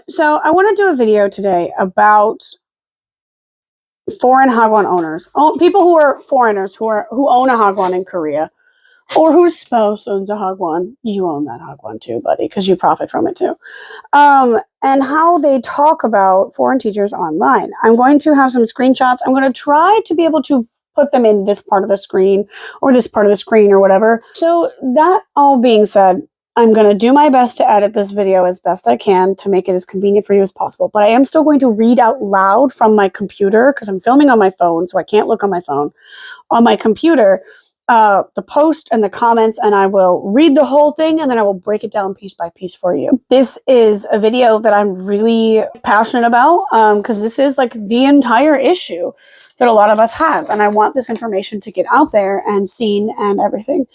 So I want to do a video today about foreign hagwon owners, people who are foreigners who own a hagwon in Korea, or whose spouse owns a hagwon. You own that hagwon too, buddy, because you profit from it too. And how they talk about foreign teachers online. I'm going to have some screenshots. I'm going to try to be able to put them in this part of the screen or this part of the screen or whatever. So that all being said, I'm going to do my best to edit this video as best I can to make it as convenient for you as possible. But I am still going to read out loud from my computer because I'm filming on my phone, so I can't look on my phone. On my computer, the post and the comments, and I will read the whole thing and then I will break it down piece by piece for you. This is a video that I'm really passionate about because this is like the entire issue that a lot of us have, and I want this information to get out there and seen and everything.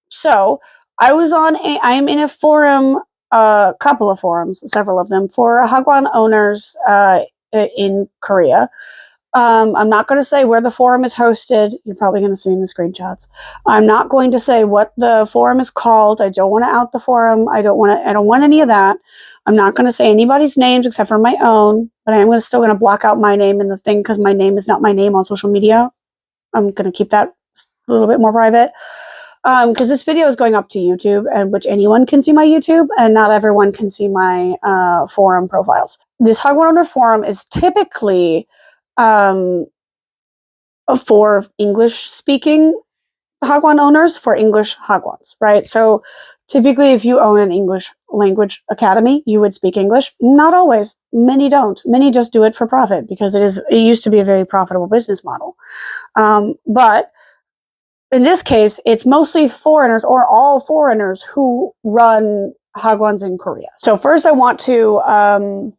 So I'm in a forum, a couple of forums, several of them, for hagwon owners in Korea. I'm not going to say where the forum is hosted. You're probably going to see in the screenshots. I'm not going to say what the forum is called. I don't want to out the forum. I don't want any of that. I'm not going to say anybody's names except for my own, but I am still going to block out my name in the thing because my name is not my name on social media. I'm going to keep that a little bit more private. Because this video is going up to YouTube, and which anyone can see my YouTube, and not everyone can see my forum profiles. This hagwon owner forum is typically for English-speaking hagwon owners, for English hagwons, right? So typically, if you own an English language academy, you would speak English. Not always. Many don't. Many just do it for profit because it used to be a very profitable business model. But in this case, it's mostly foreigners or all foreigners who run hagwons in Korea. So first I want to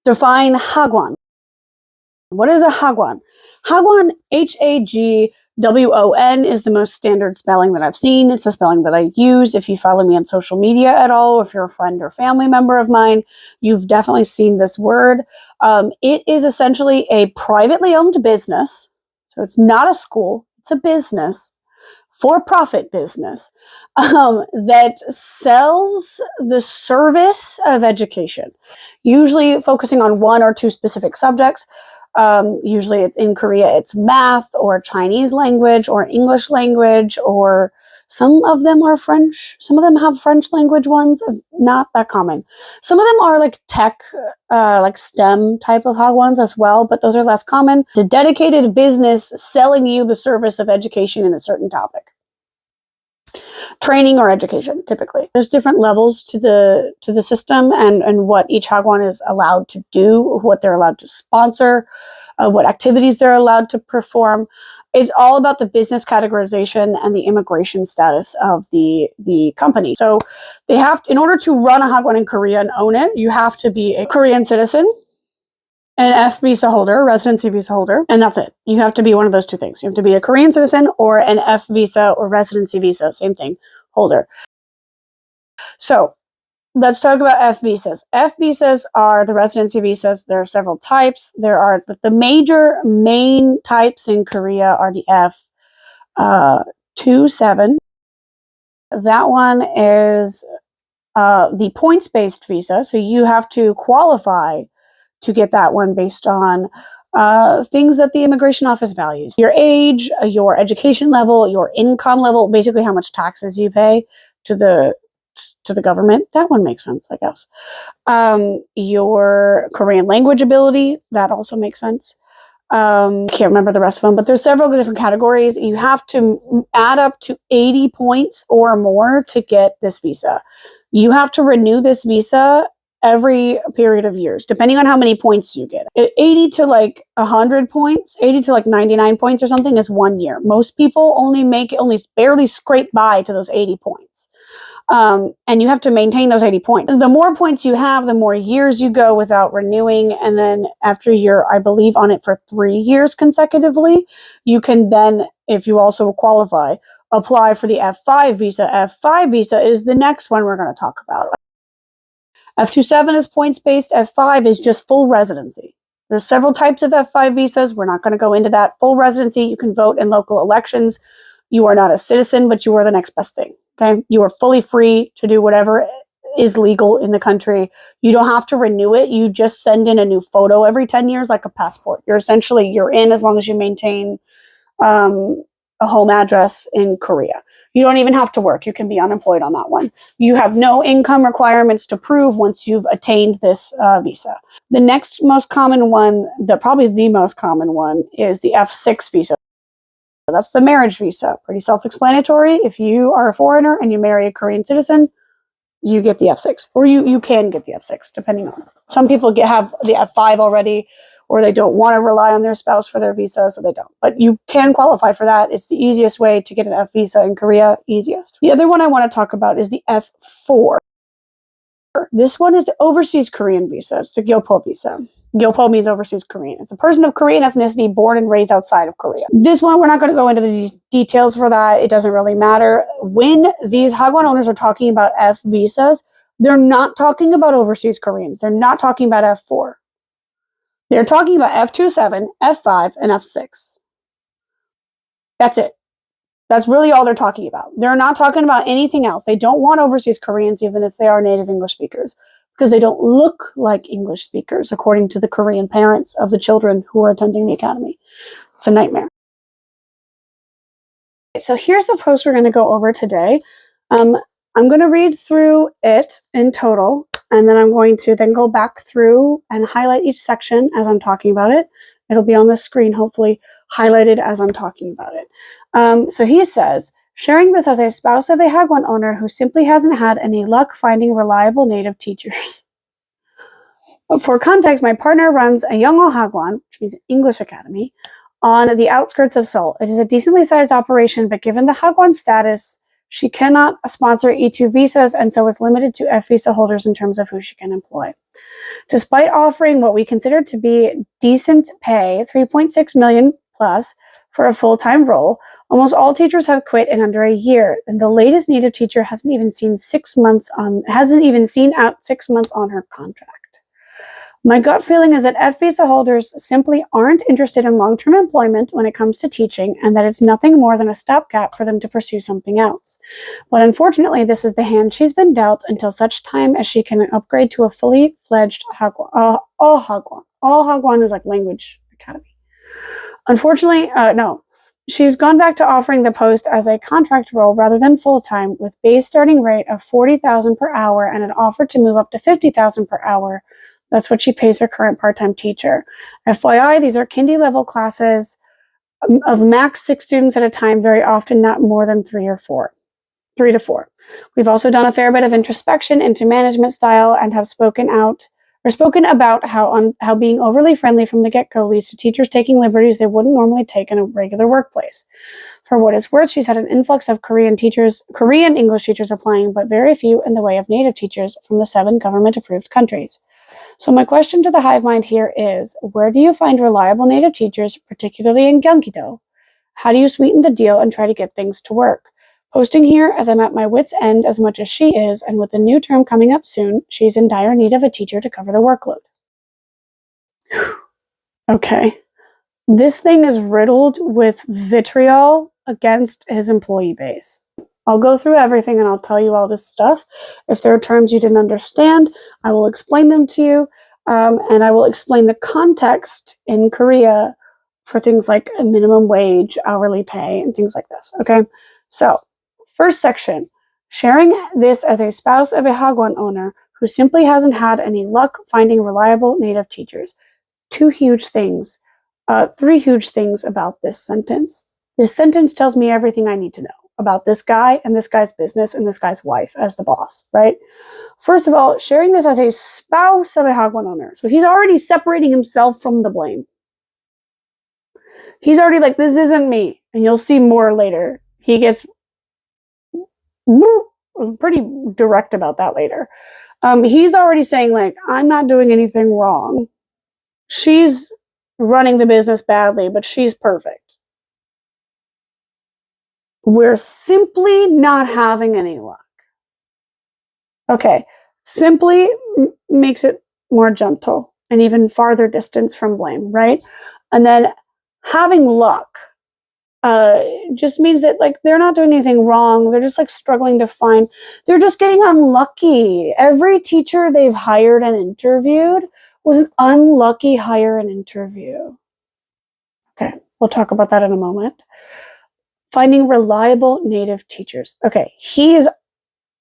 define hagwon. What is a hagwon? Hagwon, Hagwon, is the most standard spelling that I've seen. It's the spelling that I use. If you follow me on social media at all, if you're a friend or family member of mine, you've definitely seen this word. It is essentially a privately owned business. So it's not a school. It's a business, for-profit business, that sells the service of education, usually focusing on one or two specific subjects. Usually it's in Korea, it's math or Chinese language or English language, or some of them are French. Some of them have French language ones, not that common. Some of them are like tech, like STEM type of hagwons as well, but those are less common. It's a dedicated business selling you the service of education in a certain topic. Training or education, typically. There's different levels to the system and what each hagwon is allowed to do, what they're allowed to sponsor, what activities they're allowed to perform. It's all about the business categorization and the immigration status of the company. So they have, in order to run a hagwon in Korea and own it, you have to be a Korean citizen, an F visa holder, residency visa holder, and that's it. You have to be one of those two things. You have to be a Korean citizen or an F visa or residency visa, same thing, holder. So let's talk about F visas. F visas are the residency visas. There are several types. There are the main types in Korea are the F27. That one is the points-based visa. So you have to qualify to get that one based on things that the immigration office values. Your age, your education level, your income level, basically how much taxes you pay to the government. That one makes sense, I guess. Your Korean language ability, that also makes sense. Can't remember the rest of them, but there's several different categories. You have to add up to 80 points or more to get this visa. You have to renew this visa every period of years, depending on how many points you get. 80 to like 100 points, 80 to like 99 points or something is 1 year. Most people only barely scrape by to those 80 points. And you have to maintain those 80 points. The more points you have, the more years you go without renewing. And then after you're, I believe, on it for 3 years consecutively, you can then, if you also qualify, apply for the F5 visa. F5 visa is the next one we're going to talk about. F27 is points-based. F5 is just full residency. There's several types of F5 visas. We're not going to go into that. Full residency, you can vote in local elections. You are not a citizen, but you are the next best thing. Okay, you are fully free to do whatever is legal in the country. You don't have to renew it. You just send in a new photo every 10 years, like a passport. You're in as long as you maintain a home address in Korea. You don't even have to work. You can be unemployed on that one. You have no income requirements to prove once you've attained this visa. The next most common one, probably the most common one, is the F6 visa. That's the marriage visa. Pretty self-explanatory. If you are a foreigner and you marry a Korean citizen, you get the F6, or you can get the F6, depending on. Some people have the F5 already, or they don't want to rely on their spouse for their visa, so they don't. But you can qualify for that. It's the easiest way to get an F visa in Korea, easiest. The other one I want to talk about is the F4. This one is the overseas Korean visa. It's the Gyeopo visa. Gyeopo means overseas Korean. It's a person of Korean ethnicity born and raised outside of Korea. This one, we're not going to go into the details for that. It doesn't really matter. When these hagwon owners are talking about F visas, they're not talking about overseas Koreans. They're not talking about F4. They're talking about F27, F5, and F6. That's it. That's really all they're talking about. They're not talking about anything else. They don't want overseas Koreans, even if they are native English speakers, because they don't look like English speakers, according to the Korean parents of the children who are attending the academy. It's a nightmare. So here's the post we're going to go over today. I'm going to read through it in total, and then I'm going to then go back through and highlight each section as I'm talking about it. It'll be on the screen, hopefully highlighted as I'm talking about it. So he says, sharing this as a spouse of a hagwon owner who simply hasn't had any luck finding reliable native teachers. For context, my partner runs a Youngho Hagwon, which means English Academy, on the outskirts of Seoul. It is a decently sized operation, but given the Hagwon status, she cannot sponsor E2 visas and so is limited to F visa holders in terms of who she can employ. Despite offering what we consider to be decent pay, 3.6 million plus, for a full-time role, almost all teachers have quit in under a year, and the latest native teacher hasn't even seen out 6 months on her contract. My gut feeling is that F visa holders simply aren't interested in long-term employment when it comes to teaching, and that it's nothing more than a stopgap for them to pursue something else. But unfortunately, this is the hand she's been dealt until such time as she can upgrade to a fully fledged hagwon. All hagwon. All hagwon is like language academy. Unfortunately, no. She's gone back to offering the post as a contract role rather than full-time, with base starting rate of 40,000 per hour and an offer to move up to 50,000 per hour. That's what she pays her current part-time teacher. FYI, these are kindy level classes of max 6 students at a time, very often not more than 3 to 4. We've also done a fair bit of introspection into management style and have spoken about how being overly friendly from the get-go leads to teachers taking liberties they wouldn't normally take in a regular workplace. For what it's worth, she's had an influx of Korean English teachers applying, but very few in the way of native teachers from the 7 government-approved countries. So my question to the hive mind here is, where do you find reliable native teachers, particularly in Gyeonggi-do? How do you sweeten the deal and try to get things to work? Posting here as I'm at my wit's end as much as she is, and with the new term coming up soon, she's in dire need of a teacher to cover the workload. Okay. This thing is riddled with vitriol against his employee base. I'll go through everything and I'll tell you all this stuff. If there are terms you didn't understand, I will explain them to you, and I will explain the context in Korea for things like a minimum wage, hourly pay, and things like this. Okay, so first section, sharing this as a spouse of a hagwon owner who simply hasn't had any luck finding reliable native teachers. 3 huge things about this sentence. This sentence tells me everything I need to know about this guy and this guy's business and this guy's wife as the boss, right? First of all, sharing this as a spouse of a hagwon owner. So he's already separating himself from the blame. He's already like, this isn't me. And you'll see more later. He gets pretty direct about that later. He's already saying, like, I'm not doing anything wrong. She's running the business badly, but she's perfect. We're simply not having any luck. Okay, simply makes it more gentle and even farther distance from blame, right? And then having luck. just means that like they're not doing anything wrong. They're just like struggling to find, they're just getting unlucky. Every teacher they've hired and interviewed was an unlucky hire and interview. Okay, we'll talk about that in a moment. Finding reliable native teachers. Okay, he is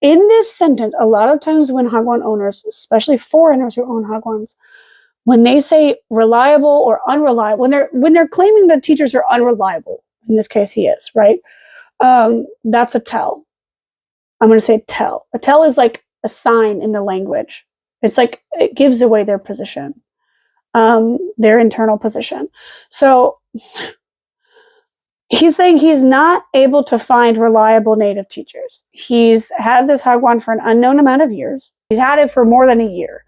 in this sentence. A lot of times when hagwon owners, especially foreigners who own hagwons, when they say reliable or unreliable, when they're claiming that teachers are unreliable, in this case he is, right? That's a tell. I'm going to say tell. A tell is like a sign in the language. It's like it gives away their position, their internal position. So he's saying he's not able to find reliable native teachers. He's had this hagwon for an unknown amount of years. He's had it for more than a year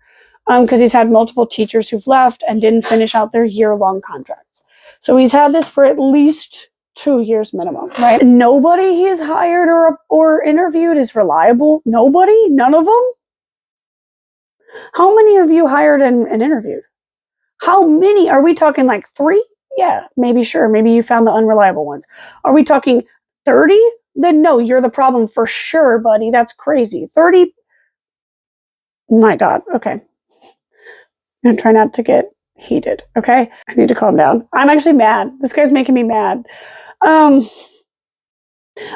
because he's had multiple teachers who've left and didn't finish out their year-long contracts. So he's had this for at least 2 years minimum, right? Nobody he's hired or interviewed is reliable. Nobody? None of them? How many have you hired and interviewed? How many? Are we talking like 3? Yeah, maybe, sure. Maybe you found the unreliable ones. Are we talking 30? Then no, you're the problem for sure, buddy. That's crazy. 30? My God. Okay. I'm going to try not to get heated. Okay. I need to calm down. I'm actually mad. This guy's making me mad.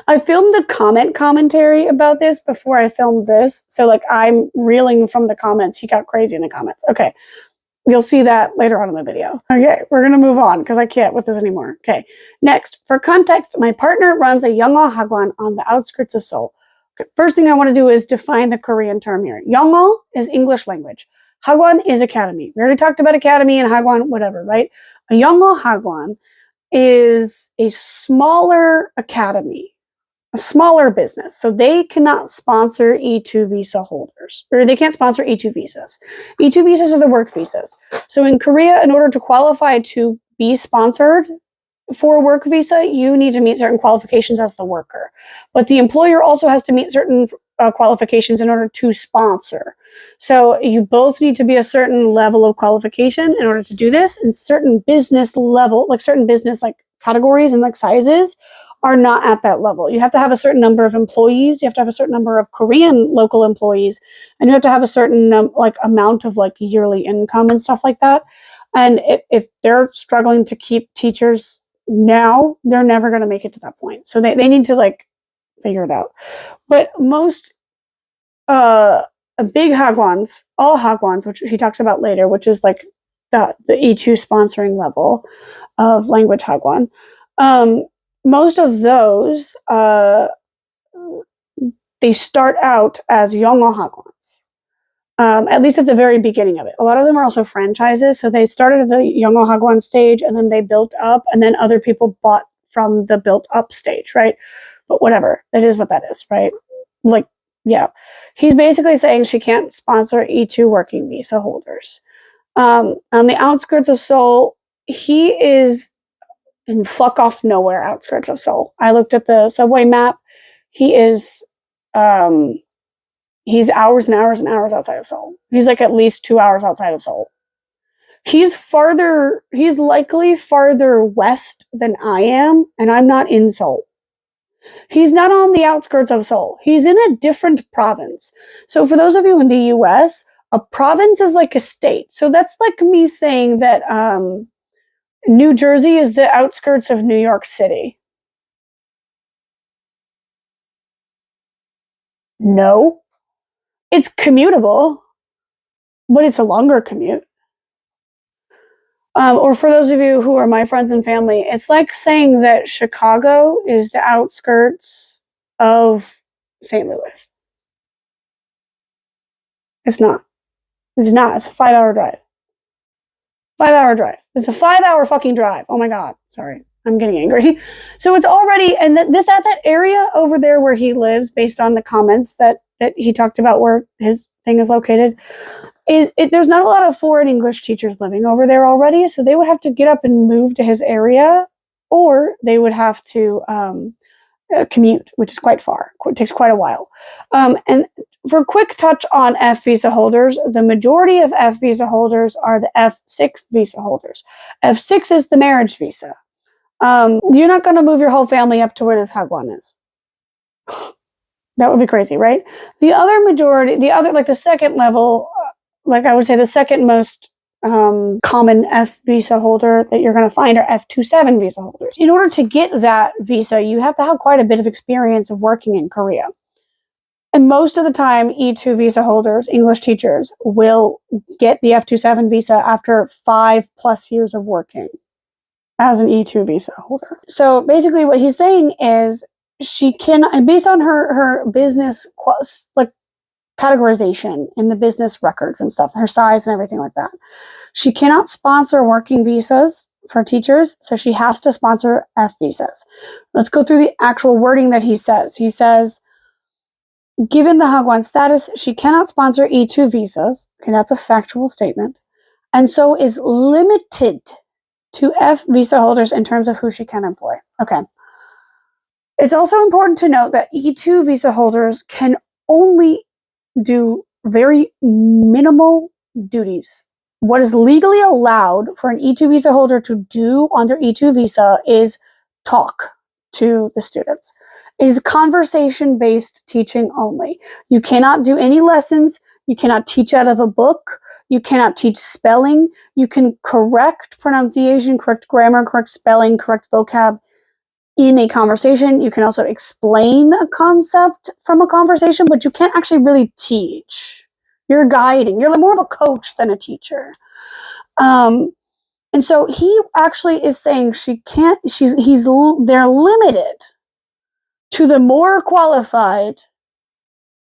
I filmed the commentary about this before I filmed this. So like I'm reeling from the comments. He got crazy in the comments. Okay. You'll see that later on in the video. Okay, we're going to move on because I can't with this anymore. Okay, next, for context, my partner runs a Yongo hagwon on the outskirts of Seoul. Okay, first thing I want to do is define the Korean term here. Yongo is English language. Hagwon is academy. We already talked about academy and hagwon, whatever, right? A Yongo hagwon is a smaller academy, a smaller business. So they cannot sponsor E2 visa holders, or they can't sponsor E2 visas. E2 visas are the work visas. So in Korea, in order to qualify to be sponsored for a work visa, you need to meet certain qualifications as the worker. But the employer also has to meet certain qualifications in order to sponsor. So you both need to be a certain level of qualification in order to do this, and certain business level, like certain business like categories and like sizes are not at that level. You have to have a certain number of employees. You have to have a certain number of Korean local employees, and you have to have a certain like amount of like yearly income and stuff like that. And if they're struggling to keep teachers now, they're never going to make it to that point. So they need to like figure it out. But most big hagwons, all hagwons, which he talks about later, which is like the E2 sponsoring level of language hagwon. Most of those, they start out as Yongo hagwons, at least at the very beginning of it. A lot of them are also franchises, so they started at the Yongo hagwon stage, and then they built up, and then other people bought from the built up stage, right? But whatever, that is what that is, right? Like, yeah. He's basically saying she can't sponsor E2 working visa holders. On the outskirts of Seoul, he is in fuck off nowhere outskirts of Seoul. I looked at the subway map. He is, he's hours and hours and hours outside of Seoul. He's like at least 2 hours outside of Seoul. He's likely farther west than I am, and I'm not in Seoul. He's not on the outskirts of Seoul. He's in a different province. So for those of you in the US, a province is like a state. So that's like me saying that, New Jersey is the outskirts of New York City. No. It's commutable, but it's a longer commute. Or for those of you who are my friends and family, it's like saying that Chicago is the outskirts of St. Louis. It's not. It's not. It's a 5-hour drive. 5-hour drive. It's a 5-hour fucking drive. Oh my God. Sorry. I'm getting angry. So it's already, and that area over there where he lives, based on the comments that he talked about where his thing is located, there's not a lot of foreign English teachers living over there already. So they would have to get up and move to his area, or they would have to commute, which is quite far. It takes quite a while. And for a quick touch on F visa holders, the majority of F visa holders are the F6 visa holders. F6 is the marriage visa. You're not going to move your whole family up to where this Hagwon is. That would be crazy, right? The other majority, like the second level, like I would say the second most common F visa holder that you're going to find are F27 visa holders. In order to get that visa, you have to have quite a bit of experience of working in Korea. And most of the time, E2 visa holders, English teachers, will get the F27 visa after 5+ years of working as an E2 visa holder. So basically what he's saying is she can, and based on her business like categorization in the business records and stuff, her size and everything like that, she cannot sponsor working visas for teachers, so she has to sponsor F visas. Let's go through the actual wording that he says. He says, given the Hagwon status, she cannot sponsor E2 visas. Okay, that's a factual statement. And so is limited to F visa holders in terms of who she can employ. Okay. It's also important to note that E2 visa holders can only do very minimal duties. What is legally allowed for an E2 visa holder to do on their E2 visa is talk to the students. It is conversation-based teaching only. You cannot do any lessons. You cannot teach out of a book. You cannot teach spelling. You can correct pronunciation, correct grammar, correct spelling, correct vocab in a conversation. You can also explain a concept from a conversation, but you can't actually really teach. You're guiding. You're more of a coach than a teacher. And so he actually is saying they're limited to the more qualified,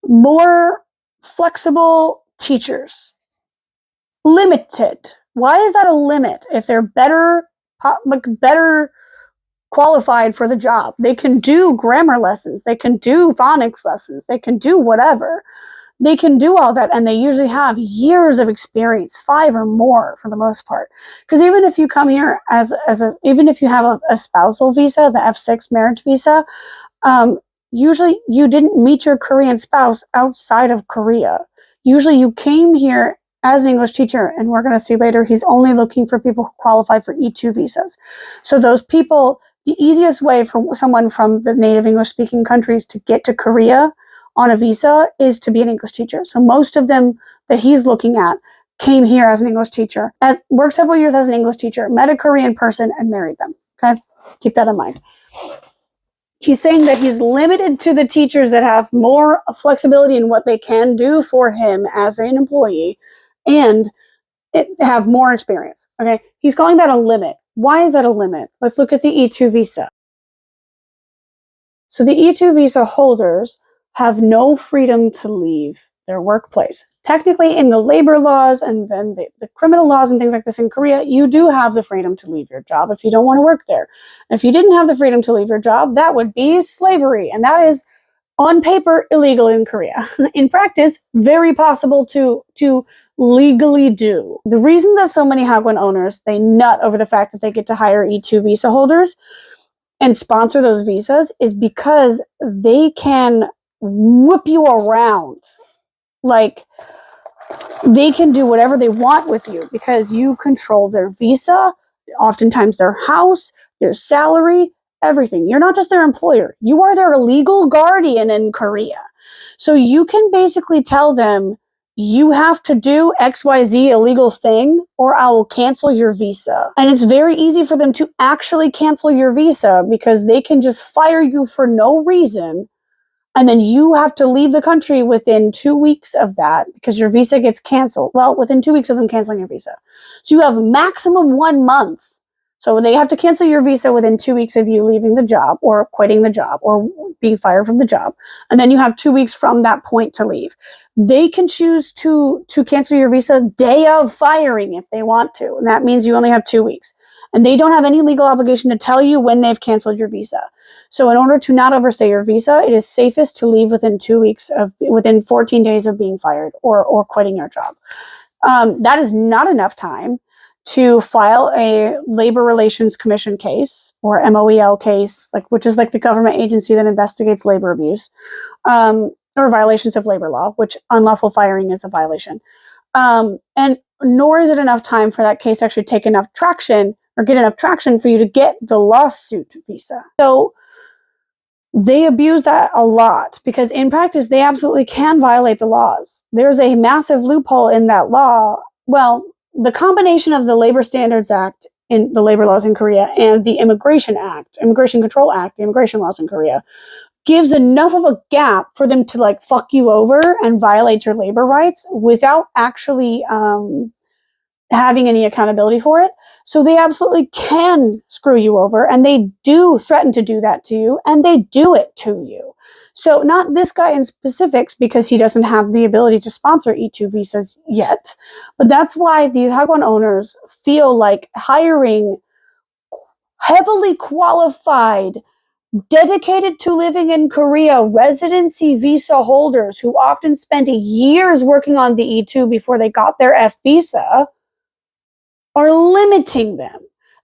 more flexible teachers. Limited. Why is that a limit? If they're better qualified for the job, they can do grammar lessons, they can do phonics lessons, they can do whatever. They can do all that, and they usually have years of experience, 5 or more for the most part. Because even if you come here even if you have a spousal visa, the F6 marriage visa, usually you didn't meet your Korean spouse outside of Korea. Usually you came here as an English teacher, and we're going to see later, he's only looking for people who qualify for E2 visas. So those people, the easiest way for someone from the native English speaking countries to get to Korea on a visa is to be an English teacher. So most of them that he's looking at came here as an English teacher, worked several years as an English teacher, met a Korean person, and married them. Okay? Keep that in mind. He's saying that he's limited to the teachers that have more flexibility in what they can do for him as an employee and have more experience. Okay? He's calling that a limit. Why is that a limit? Let's look at the E2 visa. So the E2 visa holders have no freedom to leave their workplace. Technically, in the labor laws and then the criminal laws and things like this in Korea, you do have the freedom to leave your job if you don't want to work there. And if you didn't have the freedom to leave your job, that would be slavery. And that is, on paper, illegal in Korea. In practice, very possible to legally do. The reason that so many Hagwon owners, they nut over the fact that they get to hire E2 visa holders and sponsor those visas is because they can whip you around. Like, they can do whatever they want with you because you control their visa, oftentimes their house, their salary, everything. You're not just their employer. You are their legal guardian in Korea. So you can basically tell them, you have to do XYZ illegal thing or I will cancel your visa. And it's very easy for them to actually cancel your visa because they can just fire you for no reason. And then you have to leave the country within 2 weeks of that because your visa gets canceled. Well, within 2 weeks of them canceling your visa. So you have maximum 1 month. So they have to cancel your visa within 2 weeks of you leaving the job or quitting the job or being fired from the job. And then you have 2 weeks from that point to leave. They can choose to cancel your visa day of firing if they want to. And that means you only have 2 weeks. And they don't have any legal obligation to tell you when they've canceled your visa. So in order to not overstay your visa, it is safest to leave within 2 weeks within 14 days of being fired or quitting your job. That is not enough time to file a Labor Relations Commission case or MOEL case, which is like the government agency that investigates labor abuse, or violations of labor law, which unlawful firing is a violation. And nor is it enough time for that case to actually take enough traction or get enough traction for you to get the lawsuit visa. So they abuse that a lot because in practice, they absolutely can violate the laws. There's a massive loophole in that law. Well, the combination of the Labor Standards Act in the labor laws in Korea and the Immigration Control Act, the immigration laws in Korea, gives enough of a gap for them to like fuck you over and violate your labor rights without actually having any accountability for it. So they absolutely can screw you over, and they do threaten to do that to you, and they do it to you. So not this guy in specifics because he doesn't have the ability to sponsor E2 visas yet, but that's why these hagwon owners feel like hiring heavily qualified, dedicated to living in Korea residency visa holders who often spent years working on the E2 before they got their F visa are limiting them.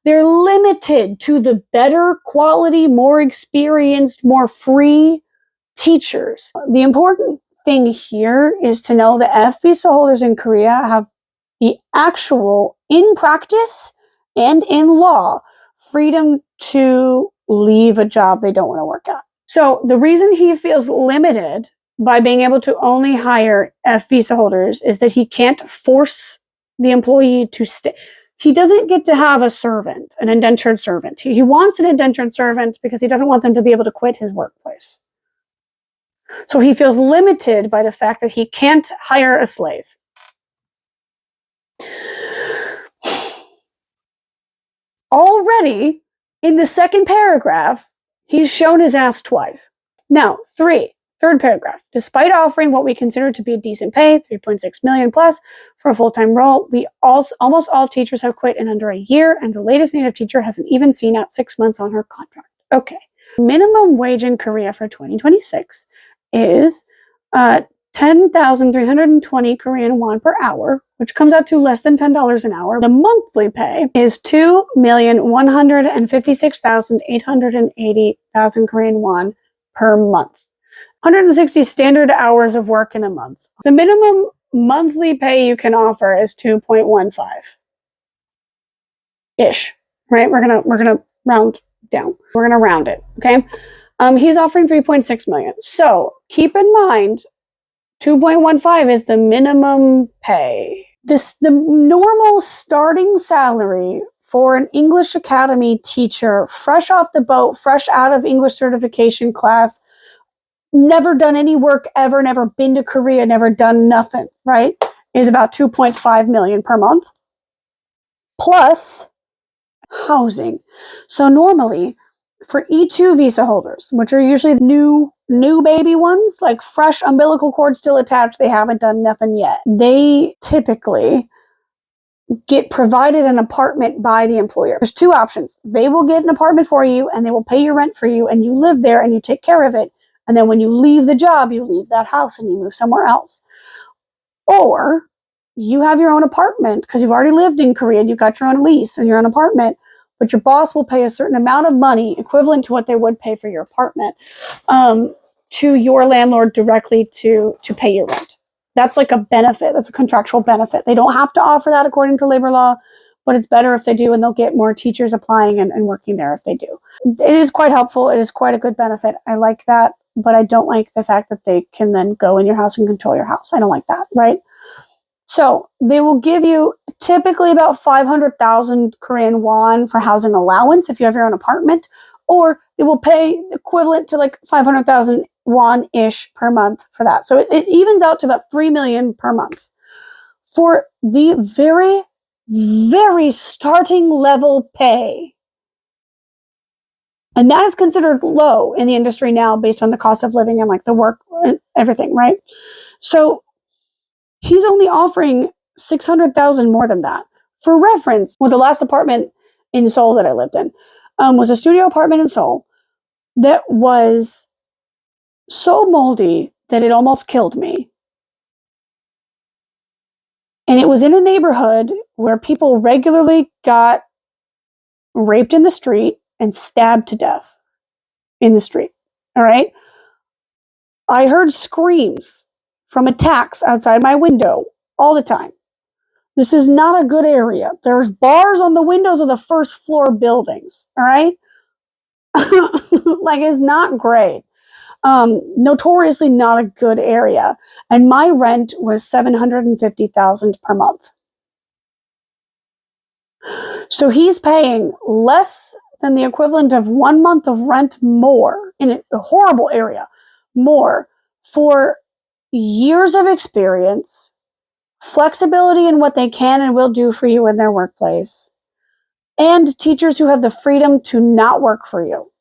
They're limited to the better quality, more experienced, more free teachers. The important thing here is to know that F visa holders in Korea have the actual, in practice and in law, freedom to leave a job they don't want to work at. So the reason he feels limited by being able to only hire F visa holders is that he can't force the employee to stay. He doesn't get to have a servant, an indentured servant. He wants an indentured servant because he doesn't want them to be able to quit his workplace. So he feels limited by the fact that he can't hire a slave. Already, in the second paragraph, he's shown his ass twice. Now, third paragraph. Despite offering what we consider to be a decent pay, 3.6 million plus, for a full-time role, almost all teachers have quit in under a year, and the latest native teacher hasn't even seen out 6 months on her contract. Okay. Minimum wage in Korea for 2026 is 10,320 Korean won per hour, which comes out to less than $10 an hour. The monthly pay is 2,156,880 Korean won per month. 160 standard hours of work in a month. The minimum monthly pay you can offer is 2.15 ish, right? We're gonna round down. We're gonna round it, okay? He's offering 3.6 million. So keep in mind, 2.15 is the minimum pay. The normal starting salary for an English Academy teacher, fresh off the boat, fresh out of English certification class, never done any work ever, never been to Korea, never done nothing, right? Is about 2.5 million per month. Plus housing. So normally, for E2 visa holders, which are usually new baby ones, like fresh umbilical cord still attached, they haven't done nothing yet, they typically get provided an apartment by the employer. There's two options. They will get an apartment for you and they will pay your rent for you and you live there and you take care of it. And then when you leave the job, you leave that house and you move somewhere else. Or you have your own apartment because you've already lived in Korea, you've got your own lease and your own apartment, but your boss will pay a certain amount of money, equivalent to what they would pay for your apartment, to your landlord directly to pay your rent. That's like a benefit. That's a contractual benefit. They don't have to offer that according to labor law, but it's better if they do, and they'll get more teachers applying and working there if they do. It is quite helpful. It is quite a good benefit. I like that, but I don't like the fact that they can then go in your house and control your house. I don't like that, right? So they will give you typically about 500,000 Korean won for housing allowance if you have your own apartment, or they will pay equivalent to like 500,000 won-ish per month for that. So it evens out to about 3 million per month for the very, very starting level pay. And that is considered low in the industry now based on the cost of living and like the work and everything, right? So he's only offering 600,000 more than that. For reference, well, the last apartment in Seoul that I lived in was a studio apartment in Seoul that was so moldy that it almost killed me. And it was in a neighborhood where people regularly got raped in the street and stabbed to death in the street. All right. I heard screams from attacks outside my window all the time. This is not a good area. There's bars on the windows of the first floor buildings. All right. Like, it's not great. Notoriously not a good area. And my rent was $750,000 per month. So he's paying less than the equivalent of 1 month of rent more in a horrible area, more for years of experience, flexibility in what they can and will do for you in their workplace, and teachers who have the freedom to not work for you.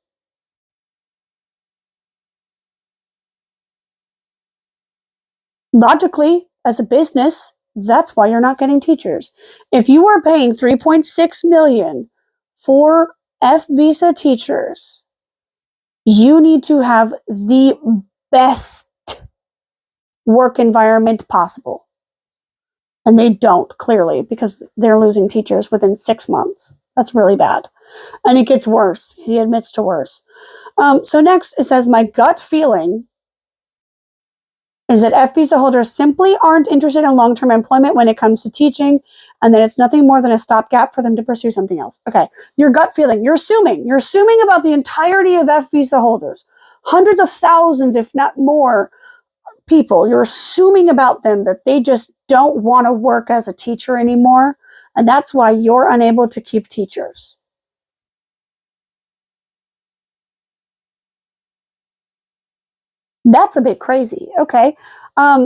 Logically, as a business, that's why you're not getting teachers. If you are paying 3.6 million for F visa teachers, you need to have the best work environment possible. And they don't, clearly, because they're losing teachers within 6 months. That's really bad. And it gets worse. He admits to worse. So next, it says, my gut feeling is that F visa holders simply aren't interested in long-term employment when it comes to teaching, and that it's nothing more than a stopgap for them to pursue something else. Okay, your gut feeling. You're assuming about the entirety of F visa holders. Hundreds of thousands, if not more, people. You're assuming about them that they just don't want to work as a teacher anymore, and that's why you're unable to keep teachers. That's a bit crazy. Okay.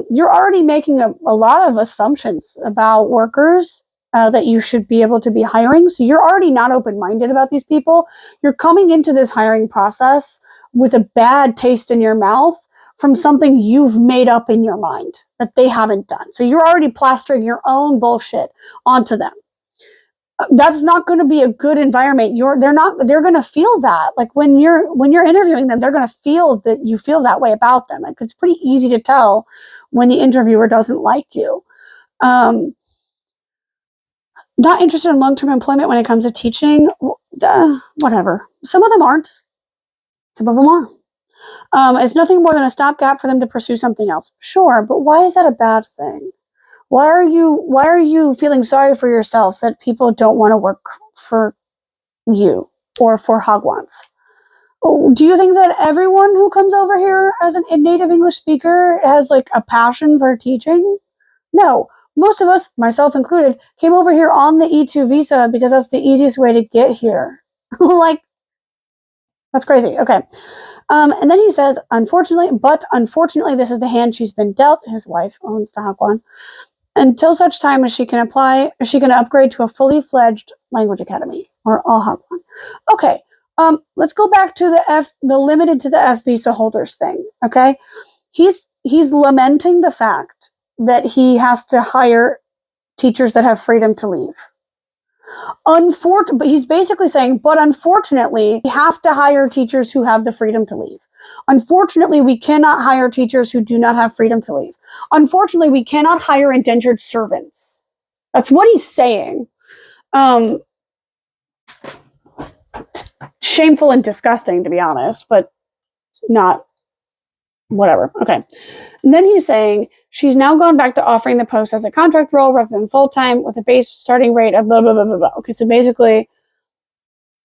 You're already making a lot of assumptions about workers that you should be able to be hiring. So you're already not open minded about these people. You're coming into this hiring process with a bad taste in your mouth from something you've made up in your mind that they haven't done. So you're already plastering your own bullshit onto them. That's not going to be a good environment. They're going to feel that. Like when you're interviewing them, they're going to feel that you feel that way about them. Like, it's pretty easy to tell when the interviewer doesn't like you. Not interested in long-term employment when it comes to teaching. Whatever. Some of them aren't. Some of them are. It's nothing more than a stopgap for them to pursue something else. Sure, but why is that a bad thing? Why are you feeling sorry for yourself that people don't want to work for you or for hagwons? Oh, do you think that everyone who comes over here as a native English speaker has like a passion for teaching? No. Most of us, myself included, came over here on the E2 visa because that's the easiest way to get here. Like, that's crazy. Okay. And then he says, unfortunately, this is the hand she's been dealt. His wife owns the Hagwon. Until such time as she can upgrade to a fully fledged language academy or all Hagwon. Okay. Let's go back to the limited to the F visa holders thing. Okay. He's lamenting the fact that he has to hire teachers that have freedom to leave. But he's basically saying, but unfortunately, we have to hire teachers who have the freedom to leave. Unfortunately, we cannot hire teachers who do not have freedom to leave. Unfortunately, we cannot hire indentured servants. That's what he's saying. Shameful and disgusting, to be honest, but not whatever. Okay. And then he's saying she's now gone back to offering the post as a contract role rather than full-time with a base starting rate of blah, blah, blah, blah, blah. Okay, so basically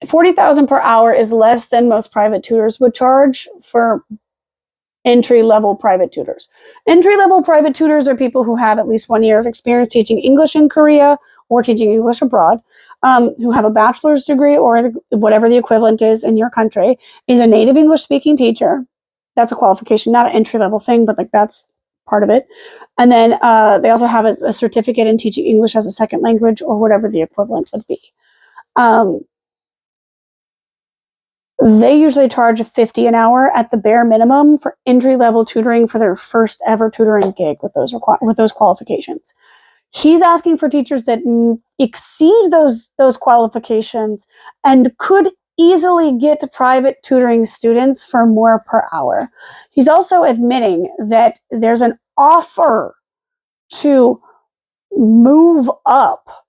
40,000 per hour is less than most private tutors would charge for entry-level private tutors. Entry-level private tutors are people who have at least 1 year of experience teaching English in Korea or teaching English abroad, who have a bachelor's degree or whatever the equivalent is in your country, is a native English-speaking teacher. That's a qualification, not an entry-level thing, but like that's part of it. And then they also have a certificate in teaching English as a second language or whatever the equivalent would be. They usually charge $50 an hour at the bare minimum for entry-level tutoring for their first ever tutoring gig with those qualifications. He's asking for teachers that exceed those qualifications and could easily get private tutoring students for more per hour. He's also admitting that there's an offer to move up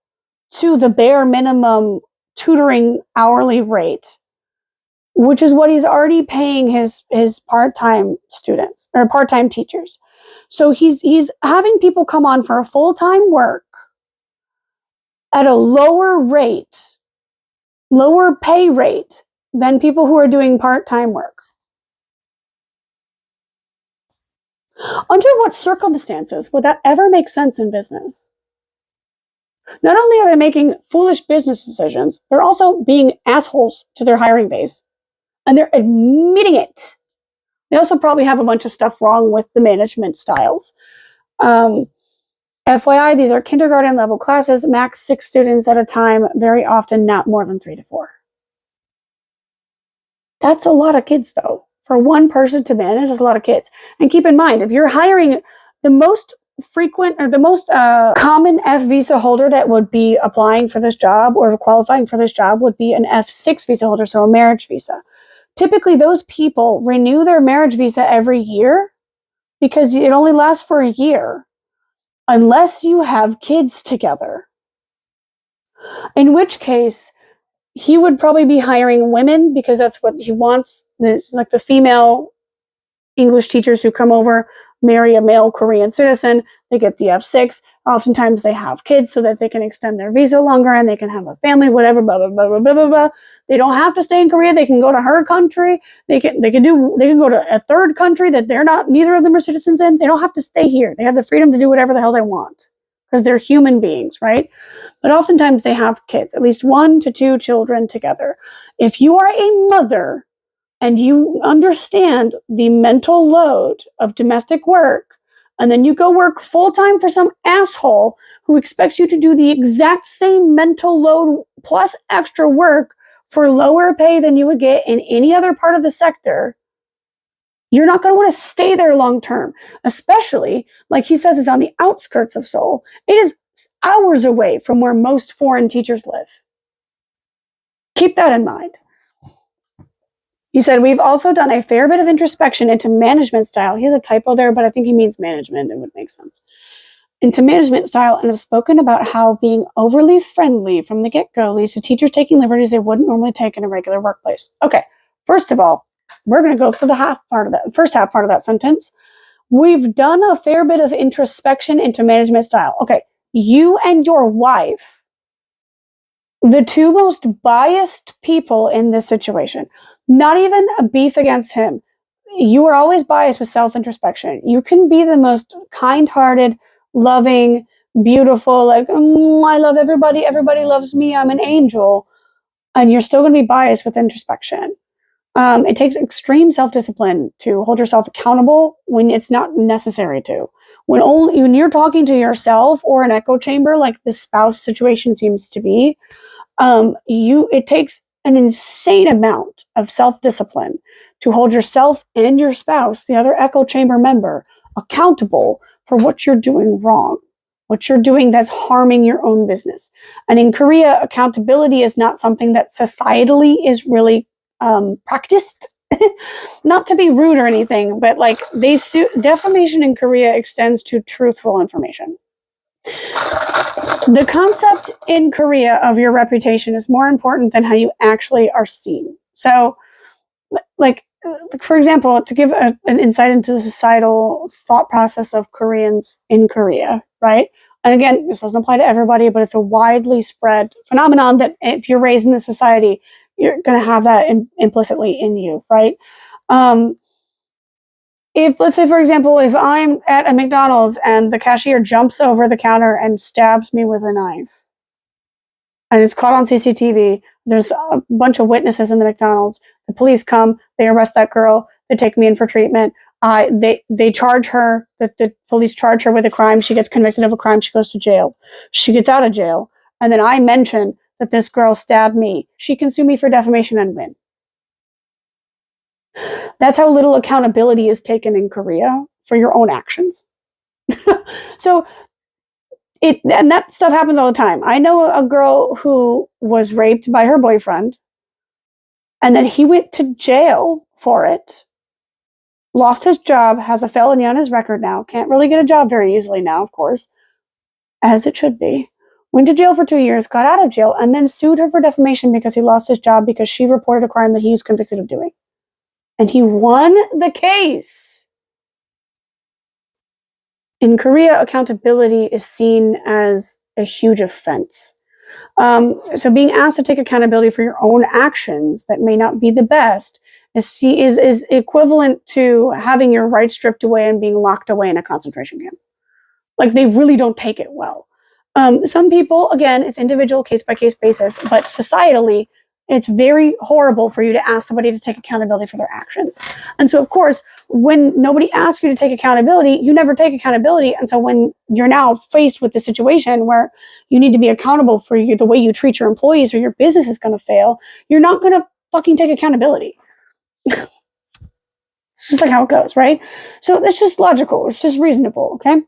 to the bare minimum tutoring hourly rate, which is what he's already paying his part-time students or part-time teachers. So he's having people come on for a full-time work at a lower pay rate than people who are doing part-time work. Under what circumstances would that ever make sense in business? Not only are they making foolish business decisions, they're also being assholes to their hiring base. And they're admitting it. They also probably have a bunch of stuff wrong with the management styles. FYI, these are kindergarten level classes, max 6 students at a time, very often not more than 3 to 4. That's a lot of kids, though. For one person to manage, is a lot of kids. And keep in mind, if you're hiring the most frequent or the most common F visa holder that would be applying for this job or qualifying for this job would be an F6 visa holder, so a marriage visa. Typically, those people renew their marriage visa every year because it only lasts for a year unless you have kids together. In which case, he would probably be hiring women because that's what he wants. It's like the female English teachers who come over, marry a male Korean citizen, they get the F6. Oftentimes they have kids so that they can extend their visa longer and they can have a family, whatever, blah, blah, blah, blah, blah, blah, blah. They don't have to stay in Korea. They can go to her country. They can go to a third country that neither of them are citizens in. They don't have to stay here. They have the freedom to do whatever the hell they want because they're human beings, right? But oftentimes they have kids, at least 1 to 2 children together. If you are a mother and you understand the mental load of domestic work, and then you go work full-time for some asshole who expects you to do the exact same mental load plus extra work for lower pay than you would get in any other part of the sector, you're not going to want to stay there long-term, especially, like he says, is on the outskirts of Seoul. It is hours away from where most foreign teachers live. Keep that in mind. He said, we've also done a fair bit of introspection into management style. He has a typo there, but I think he means management. It would make sense. Into management style, and have spoken about how being overly friendly from the get-go leads to teachers taking liberties they wouldn't normally take in a regular workplace. Okay, first of all, we're going to go for the first half part of that sentence. We've done a fair bit of introspection into management style. Okay, you and your wife, the two most biased people in this situation. Not even a beef against him. You are always biased with self-introspection. You can be the most kind-hearted, loving, beautiful, like, I love everybody, everybody loves me, I'm an angel, and you're still going to be biased with introspection. It takes extreme self-discipline to hold yourself accountable when it's not necessary to. When you're talking to yourself or an echo chamber, like the spouse situation seems to be, it takes an insane amount of self-discipline to hold yourself and your spouse, the other echo chamber member, accountable for what you're doing wrong, what you're doing that's harming your own business. And in Korea, accountability is not something that societally is really practiced. Not to be rude or anything, but like defamation in Korea extends to truthful information. The concept in Korea of your reputation is more important than how you actually are seen. So, like, for example, to give an insight into the societal thought process of Koreans in Korea, right? And again, this doesn't apply to everybody, but it's a widely spread phenomenon that if you're raised in the society, you're going to have that implicitly in you, right? If, let's say, for example, if I'm at a McDonald's and the cashier jumps over the counter and stabs me with a knife, and it's caught on CCTV, there's a bunch of witnesses in the McDonald's, the police come, they arrest that girl, they take me in for treatment, they charge her, the police charge her with a crime, she gets convicted of a crime, she goes to jail. She gets out of jail, and then I mention that this girl stabbed me. She can sue me for defamation and win. That's how little accountability is taken in Korea for your own actions. So, and that stuff happens all the time. I know a girl who was raped by her boyfriend, and then he went to jail for it, lost his job, has a felony on his record now, can't really get a job very easily now, of course, as it should be. Went to jail for 2 years, got out of jail, and then sued her for defamation because he lost his job because she reported a crime that he was convicted of doing. And he won the case. In Korea, accountability is seen as a huge offense. So being asked to take accountability for your own actions that may not be the best is equivalent to having your rights stripped away and being locked away in a concentration camp. Like, they really don't take it well. Some people, again, it's individual case by case basis, but societally, it's very horrible for you to ask somebody to take accountability for their actions. And so, of course, when nobody asks you to take accountability, you never take accountability. And so when you're now faced with the situation where you need to be accountable for the way you treat your employees, or your business is going to fail, you're not going to fucking take accountability. It's just like how it goes, right? So it's just logical. It's just reasonable, okay?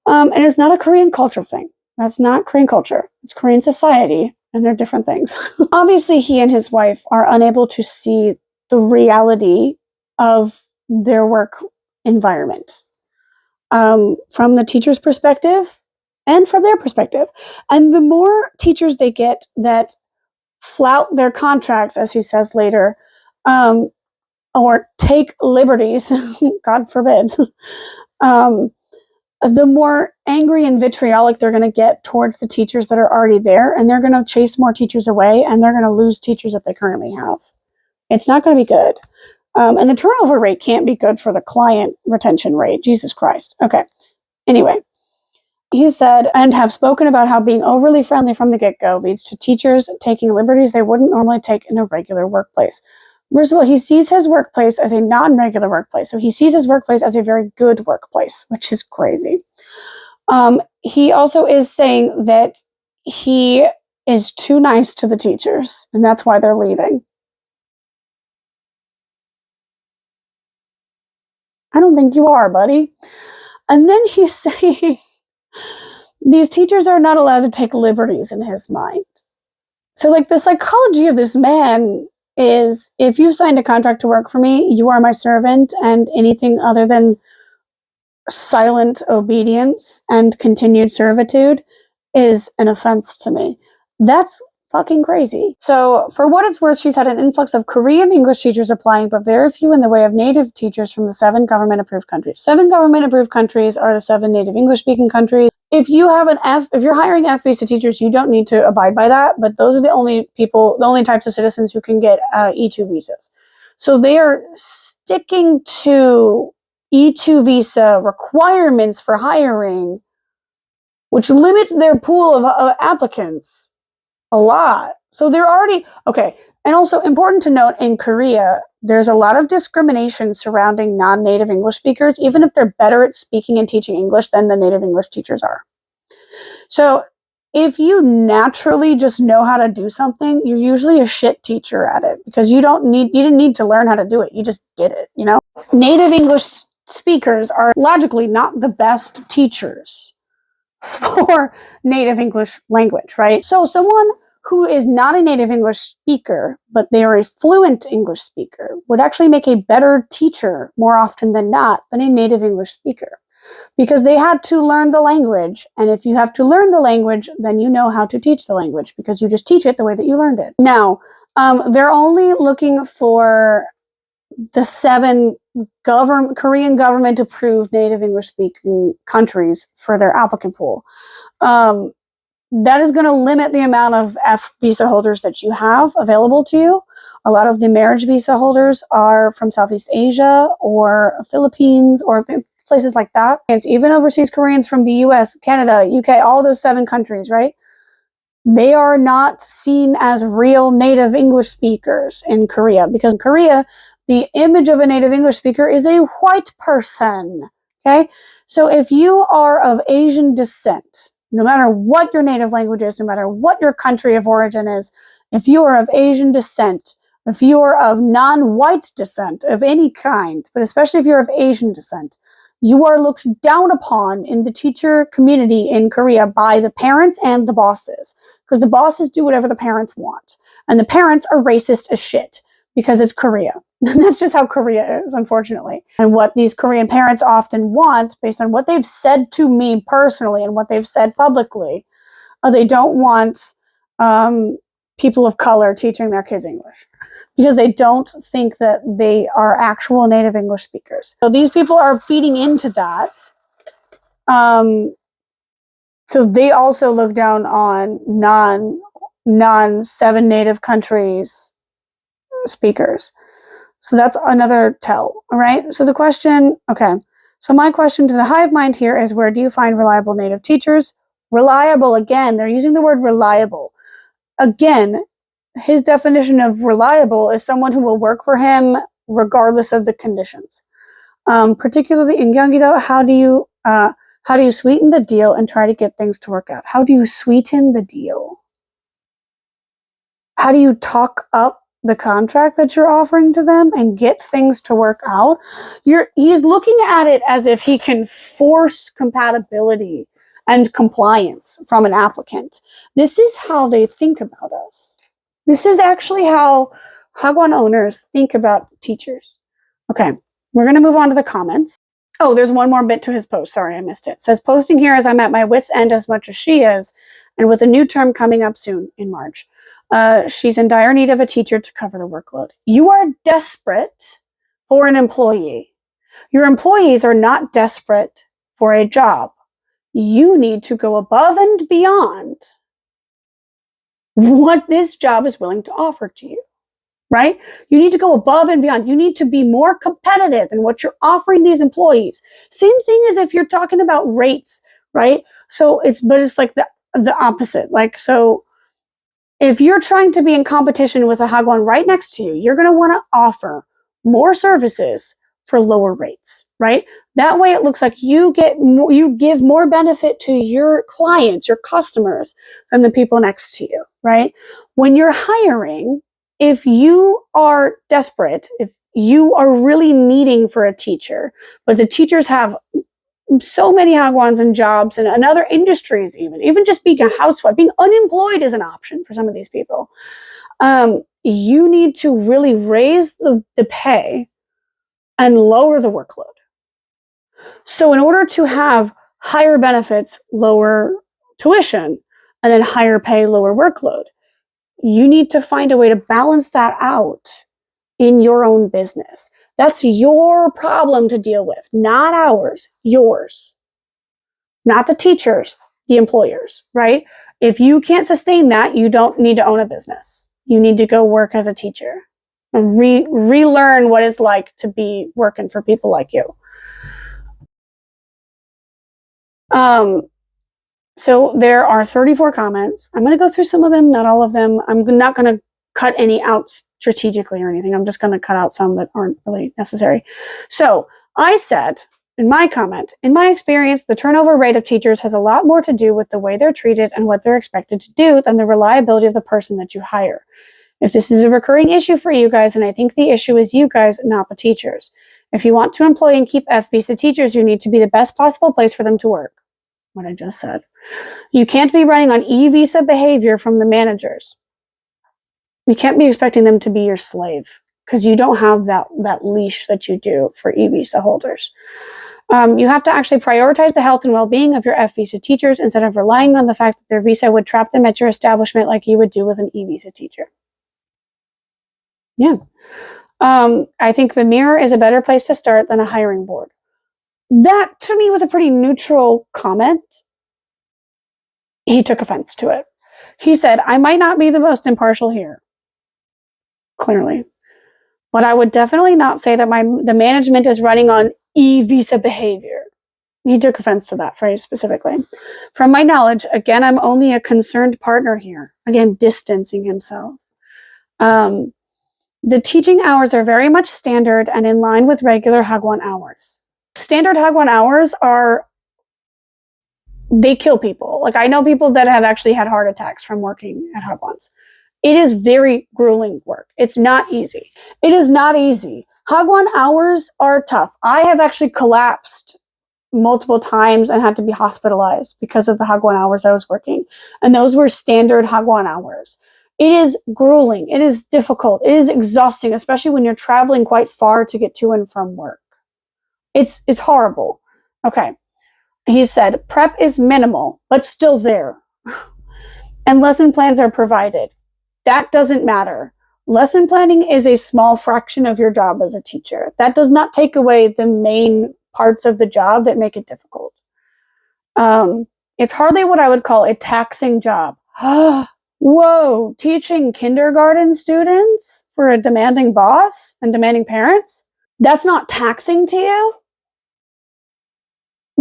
And it's not a Korean culture thing. That's not Korean culture. It's Korean society, and they're different things. Obviously, he and his wife are unable to see the reality of their work environment from the teacher's perspective and from their perspective. And the more teachers they get that flout their contracts, as he says later, or take liberties, God forbid, the more angry and vitriolic they're going to get towards the teachers that are already there, and they're going to chase more teachers away, and they're going to lose teachers that they currently have. It's not going to be good. And the turnover rate can't be good for the client retention rate. Jesus Christ. Okay. Anyway, he said, and have spoken about how being overly friendly from the get-go leads to teachers taking liberties they wouldn't normally take in a regular workplace. First of all, he sees his workplace as a non-regular workplace. So he sees his workplace as a very good workplace, which is crazy. He also is saying that he is too nice to the teachers, and that's why they're leaving. I don't think you are, buddy. And then he's saying these teachers are not allowed to take liberties in his mind. So, like, the psychology of this man is, if you've signed a contract to work for me, you are my servant, and anything other than silent obedience and continued servitude is an offense to me. That's fucking crazy. So, for what it's worth, she's had an influx of Korean English teachers applying, but very few in the way of native teachers from the 7 government-approved countries. 7 government-approved countries are the 7 native English-speaking countries. If you have if you're hiring F visa teachers, you don't need to abide by that, but those are the only types of citizens who can get E2 visas. So they are sticking to E2 visa requirements for hiring, which limits their pool of applicants a lot. So they're already, okay. And also important to note, in Korea, there's a lot of discrimination surrounding non-native English speakers, even if they're better at speaking and teaching English than the native English teachers are. So if you naturally just know how to do something, you're usually a shit teacher at it, because you didn't need to learn how to do it. You just did it, you know? Native English speakers are logically not the best teachers for native English language, right? So someone who is not a native English speaker, but they are a fluent English speaker, would actually make a better teacher more often than not than a native English speaker, because they had to learn the language. And if you have to learn the language, then you know how to teach the language, because you just teach it the way that you learned it. Now, they're only looking for the 7 Korean government-approved native English-speaking countries for their applicant pool. That is going to limit the amount of F visa holders that you have available to you. A lot of the marriage visa holders are from Southeast Asia or Philippines or places like that. It's even overseas Koreans from the US, Canada, UK, all those 7 countries, right? They are not seen as real native English speakers in Korea, because in Korea, the image of a native English speaker is a white person, okay? So if you are of Asian descent, no matter what your native language is, no matter what your country of origin is, if you are of Asian descent, if you are of non-white descent of any kind, but especially if you're of Asian descent, you are looked down upon in the teacher community in Korea by the parents and the bosses, because the bosses do whatever the parents want. And the parents are racist as shit, because it's Korea. That's just how Korea is, unfortunately. And what these Korean parents often want, based on what they've said to me personally and what they've said publicly, they don't want people of color teaching their kids English, because they don't think that they are actual native English speakers. So these people are feeding into that So they also look down on non 7 native countries speakers. So that's another tell. All right. So the question, okay. So my question to the hive mind here is, where do you find reliable native teachers? Reliable, again, they're using the word reliable. Again, his definition of reliable is someone who will work for him regardless of the conditions. Particularly in Gyeonggi-do, how do you sweeten the deal and try to get things to work out? How do you sweeten the deal? How do you talk up the contract that you're offering to them and get things to work out? He's looking at it as if he can force compatibility and compliance from an applicant. This is how they think about us. This is actually how Hagwon owners think about teachers. Okay, we're going to move on to the comments. Oh, there's one more bit to his post. Sorry, I missed it. It says, posting here as I'm at my wit's end as much as she is, and with a new term coming up soon in March. She's in dire need of a teacher to cover the workload. You are desperate for an employee. Your employees are not desperate for a job. You need to go above and beyond what this job is willing to offer to you, right? You need to go above and beyond. You need to be more competitive in what you're offering these employees. Same thing as if you're talking about rates, right? But it's like the opposite. Like, so if you're trying to be in competition with a hagwon right next to you, you're going to want to offer more services for lower rates, right? That way it looks like you give more benefit to your clients, your customers, than the people next to you, right? When you're hiring, if you are desperate, if you are really needing for a teacher, but the teachers have so many hagwons and jobs and other industries, even just being a housewife, being unemployed is an option for some of these people. You need to really raise the pay and lower the workload. So in order to have higher benefits, lower tuition, and then higher pay, lower workload, you need to find a way to balance that out in your own business. That's your problem to deal with, not ours, yours. Not the teachers, the employers, right? If you can't sustain that, you don't need to own a business. You need to go work as a teacher and relearn what it's like to be working for people like you. So there are 34 comments. I'm going to go through some of them, not all of them. I'm not going to cut any out strategically or anything. I'm just going to cut out some that aren't really necessary. So I said in my comment, in my experience, the turnover rate of teachers has a lot more to do with the way they're treated and what they're expected to do than the reliability of the person that you hire. If this is a recurring issue for you guys, and I think the issue is you guys, not the teachers. If you want to employ and keep F visa teachers, you need to be the best possible place for them to work. What I just said. You can't be running on e-visa behavior from the managers. You can't be expecting them to be your slave because you don't have that leash that you do for e-visa holders. You have to actually prioritize the health and well-being of your F visa teachers instead of relying on the fact that their visa would trap them at your establishment like you would do with an e-visa teacher. Yeah. I think the mirror is a better place to start than a hiring board. That, to me, was a pretty neutral comment. He took offense to it. He said, I might not be the most impartial here, clearly, but I would definitely not say that the management is running on e-visa behavior. He took offense to that phrase specifically. From my knowledge, again, I'm only a concerned partner here. Again, distancing himself. The teaching hours are very much standard and in line with regular hagwon hours. Standard hagwon hours they kill people. Like, I know people that have actually had heart attacks from working at hagwons. It is very grueling work. It's not easy. It is not easy. Hagwon hours are tough. I have actually collapsed multiple times and had to be hospitalized because of the hagwon hours I was working. And those were standard hagwon hours. It is grueling. It is difficult. It is exhausting, especially when you're traveling quite far to get to and from work. It's horrible. Okay. He said, prep is minimal, but still there. And lesson plans are provided. That doesn't matter. Lesson planning is a small fraction of your job as a teacher. That does not take away the main parts of the job that make it difficult. It's hardly what I would call a taxing job. Whoa, teaching kindergarten students for a demanding boss and demanding parents? That's not taxing to you?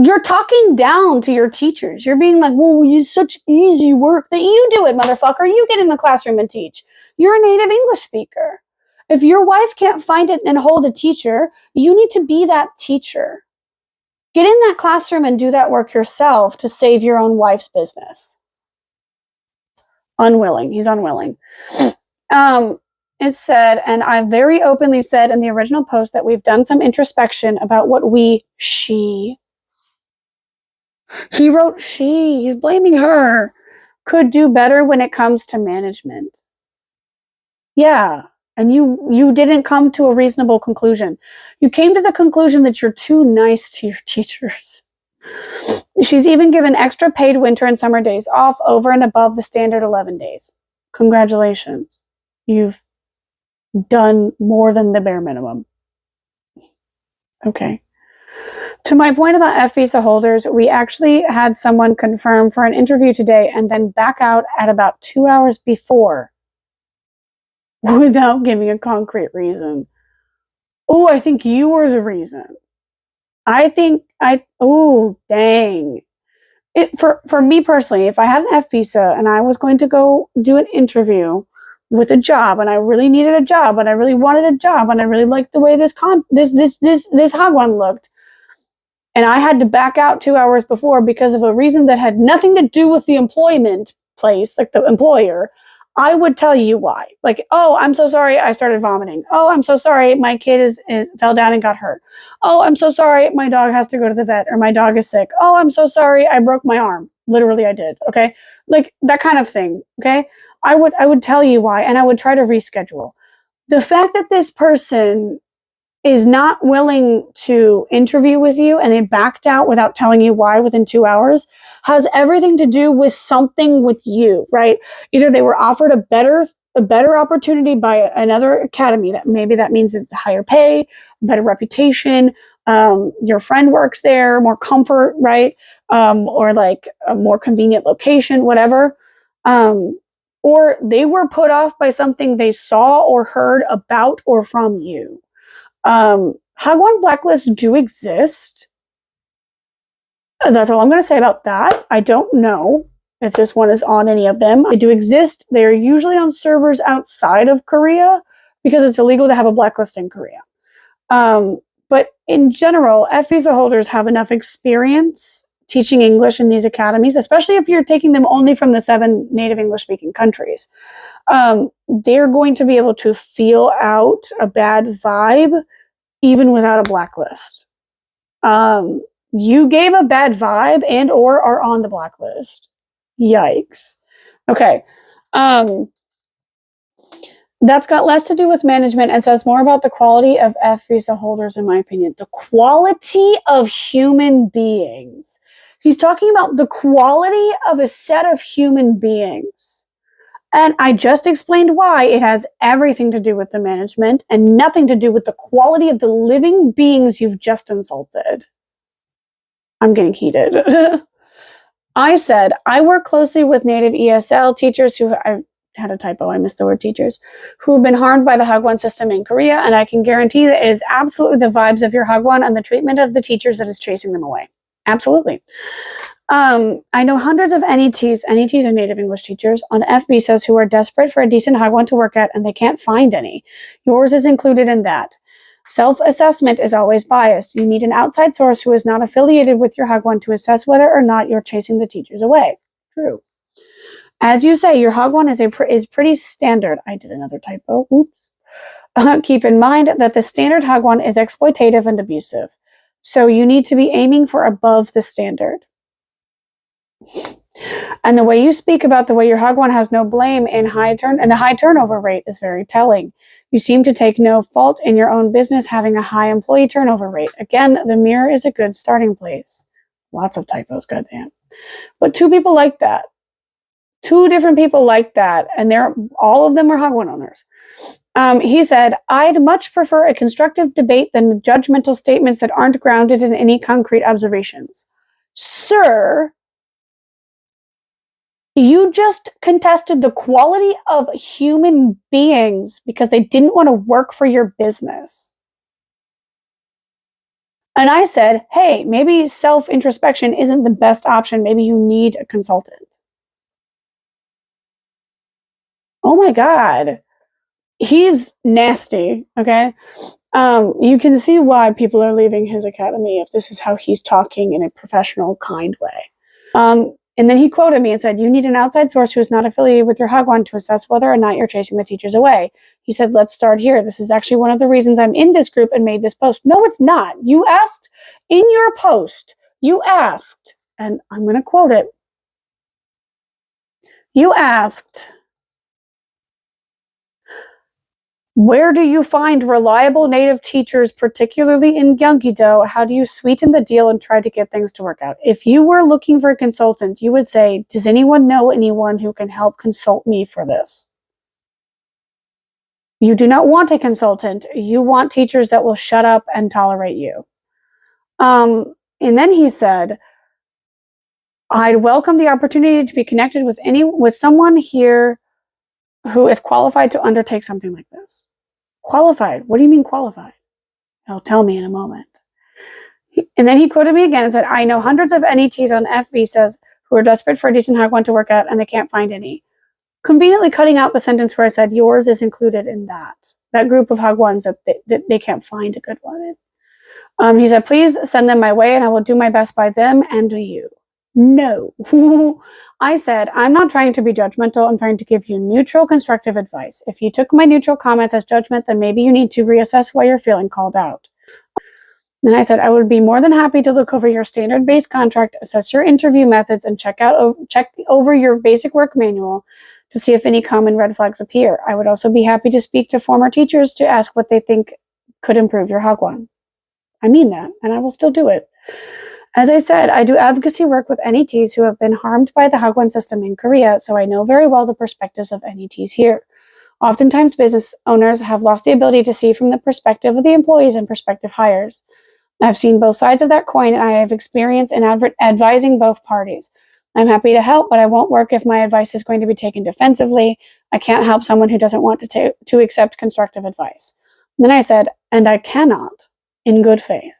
You're talking down to your teachers. You're being like, well, it's such easy work that you do it, motherfucker. You get in the classroom and teach. You're a native English speaker. If your wife can't find it and hold a teacher, you need to be that teacher. Get in that classroom and do that work yourself to save your own wife's business. Unwilling. He's unwilling. It said, and I very openly said in the original post that we've done some introspection about what she. He wrote she. He's blaming her. Could do better when it comes to management. Yeah. And you didn't come to a reasonable conclusion. You came to the conclusion that you're too nice to your teachers. She's even given extra paid winter and summer days off over and above the standard 11 days. Congratulations. You've done more than the bare minimum. Okay. To my point about F visa holders, we actually had someone confirm for an interview today and then back out at about 2 hours before without giving a concrete reason. Oh, I think you were the reason. Dang. For me personally, if I had an F visa and I was going to go do an interview with a job and I really needed a job and I really wanted a job and I really liked the way this hagwon looked, and I had to back out 2 hours before because of a reason that had nothing to do with the employment place, like the employer, I would tell you why. Like, oh, I'm so sorry I started vomiting. Oh, I'm so sorry my kid is fell down and got hurt. Oh, I'm so sorry my dog has to go to the vet or my dog is sick. Oh, I'm so sorry I broke my arm. Literally I did. Okay? Like that kind of thing. Okay? I would tell you why and I would try to reschedule. The fact that this person is not willing to interview with you and they backed out without telling you why within 2 hours has everything to do with something with you, right? Either they were offered a better opportunity by another academy that means it's higher pay, better reputation, your friend works there, more comfort, right? Or like a more convenient location, whatever. Or they were put off by something they saw or heard about or from you. Hagwon blacklists do exist. That's all I'm going to say about that. I don't know if this one is on any of them. They do exist. They are usually on servers outside of Korea because it's illegal to have a blacklist in Korea. But in general, F visa holders have enough experience teaching English in these academies, especially if you're taking them only from the 7 native English speaking countries. They're going to be able to feel out a bad vibe even without a blacklist. You gave a bad vibe and or are on the blacklist. Yikes. Okay. That's got less to do with management and says more about the quality of F visa holders, in my opinion. The quality of human beings. He's talking about the quality of a set of human beings. And I just explained why it has everything to do with the management and nothing to do with the quality of the living beings you've just insulted. I'm getting heated. I said, I work closely with native ESL teachers who, I had a typo, I missed the word teachers, who have been harmed by the hagwon system in Korea, and I can guarantee that it is absolutely the vibes of your hagwon and the treatment of the teachers that is chasing them away. Absolutely. I know hundreds of NETs are native English teachers, on F visas who are desperate for a decent hagwon to work at and they can't find any. Yours is included in that. Self-assessment is always biased. You need an outside source who is not affiliated with your hagwon to assess whether or not you're chasing the teachers away. True. As you say, your hagwon is pretty standard. I did another typo. Oops. Keep in mind that the standard hagwon is exploitative and abusive. So you need to be aiming for above the standard. And the way you speak about the way your hagwon has no blame and the high turnover rate is very telling. You seem to take no fault in your own business having a high employee turnover rate. Again, the mirror is a good starting place. Lots of typos, goddamn. But 2 people like that. 2 different people like that, and all of them are hagwon owners. He said, I'd much prefer a constructive debate than judgmental statements that aren't grounded in any concrete observations. Sir, You just contested the quality of human beings because they didn't want to work for your business. And I said, hey, maybe self introspection isn't the best option. Maybe you need a consultant. Oh my God. He's nasty. Okay. You can see why people are leaving his academy if this is how he's talking in a professional, kind way. And then he quoted me and said, you need an outside source who is not affiliated with your Hagwon to assess whether or not you're chasing the teachers away. He said, let's start here. This is actually one of the reasons I'm in this group and made this post. No, it's not. You asked in your post, you asked, and I'm going to quote it. You asked, where do you find reliable native teachers, particularly in Gyeonggi-do? How do you sweeten the deal and try to get things to work out? If you were looking for a consultant, you would say, does anyone know anyone who can help consult me for this? You do not want a consultant. You want teachers that will shut up and tolerate you. And then he said, I'd welcome the opportunity to be connected with someone here who is qualified to undertake something like this. Qualified? What do you mean qualified? He'll tell me in a moment. And then he quoted me again and said, I know hundreds of NETs on F visas who are desperate for a decent Hagwon to work at and they can't find any. Conveniently cutting out the sentence where I said yours is included in that group of Hagwons that they can't find a good one in. He said, please send them my way and I will do my best by them and you. No. I said, I'm not trying to be judgmental. I'm trying to give you neutral, constructive advice. If you took my neutral comments as judgment, then maybe you need to reassess why you're feeling called out. Then I said, I would be more than happy to look over your standard-based contract, assess your interview methods, and check over your basic work manual to see if any common red flags appear. I would also be happy to speak to former teachers to ask what they think could improve your Hagwon. I mean that, and I will still do it. As I said, I do advocacy work with NETs who have been harmed by the Hagwon system in Korea, so I know very well the perspectives of NETs here. Oftentimes, business owners have lost the ability to see from the perspective of the employees and prospective hires. I've seen both sides of that coin, and I have experience in advising both parties. I'm happy to help, but I won't work if my advice is going to be taken defensively. I can't help someone who doesn't want to accept constructive advice. And then I said, and I cannot, in good faith,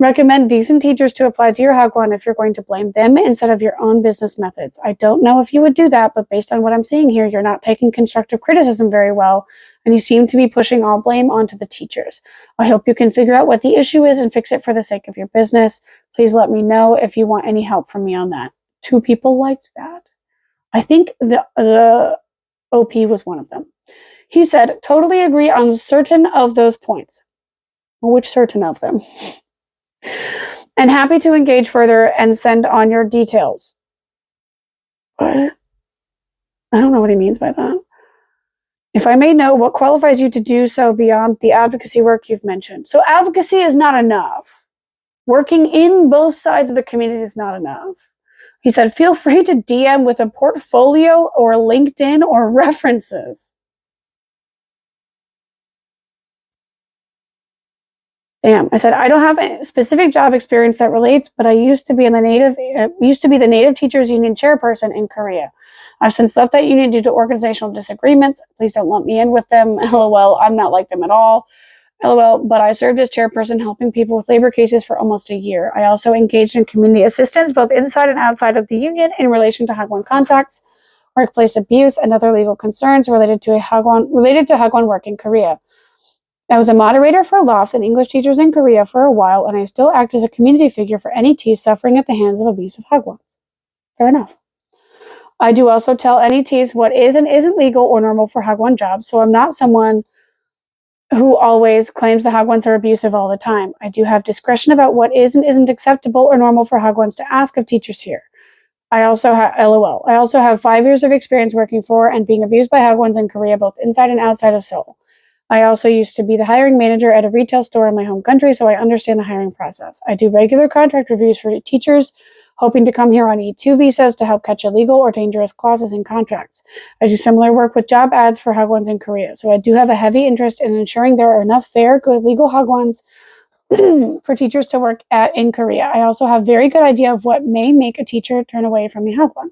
recommend decent teachers to apply to your Hagwon if you're going to blame them instead of your own business methods. I don't know if you would do that, but based on what I'm seeing here, you're not taking constructive criticism very well, and you seem to be pushing all blame onto the teachers. I hope you can figure out what the issue is and fix it for the sake of your business. Please let me know if you want any help from me on that. 2 people liked that. I think the OP was one of them. He said, totally agree on certain of those points. Which certain of them? And happy to engage further and send on your details. What? I don't know what he means by that. If I may know, what qualifies you to do so beyond the advocacy work you've mentioned? So advocacy is not enough. Working in both sides of the community is not enough. He said, feel free to DM with a portfolio or LinkedIn or references. Damn. I said, I don't have a specific job experience that relates, but I used to be the Native Teachers Union chairperson in Korea. I've since left that union due to organizational disagreements. Please don't lump me in with them. LOL. I'm not like them at all. LOL. But I served as chairperson helping people with labor cases for almost a year. I also engaged in community assistance both inside and outside of the union in relation to Hagwon contracts, workplace abuse, and other legal concerns related to Hagwon work in Korea. I was a moderator for Loft and English teachers in Korea for a while, and I still act as a community figure for NETs suffering at the hands of abusive Hagwons. Fair enough. I do also tell NETs what is and isn't legal or normal for Hagwon jobs, so I'm not someone who always claims the Hagwons are abusive all the time. I do have discretion about what is and isn't acceptable or normal for Hagwons to ask of teachers here. I also have 5 years of experience working for and being abused by Hagwons in Korea, both inside and outside of Seoul. I also used to be the hiring manager at a retail store in my home country, so I understand the hiring process. I do regular contract reviews for teachers hoping to come here on E2 visas to help catch illegal or dangerous clauses in contracts. I do similar work with job ads for Hagwons in Korea, so I do have a heavy interest in ensuring there are enough fair, good, legal Hagwons for teachers to work at in Korea. I also have a very good idea of what may make a teacher turn away from a Hagwon.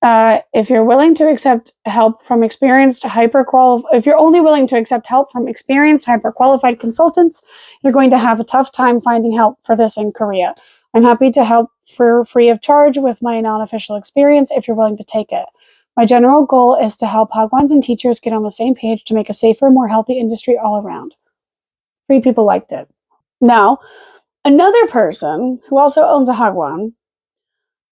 If you're willing to accept help from experienced if you're only willing to accept help from experienced hyper-qualified consultants, you're going to have a tough time finding help for this in Korea. I'm happy to help for free of charge with my non-official experience if you're willing to take it. My general goal is to help hagwons and teachers get on the same page to make a safer, more healthy industry all around. 3 people liked it. Now, another person who also owns a hagwon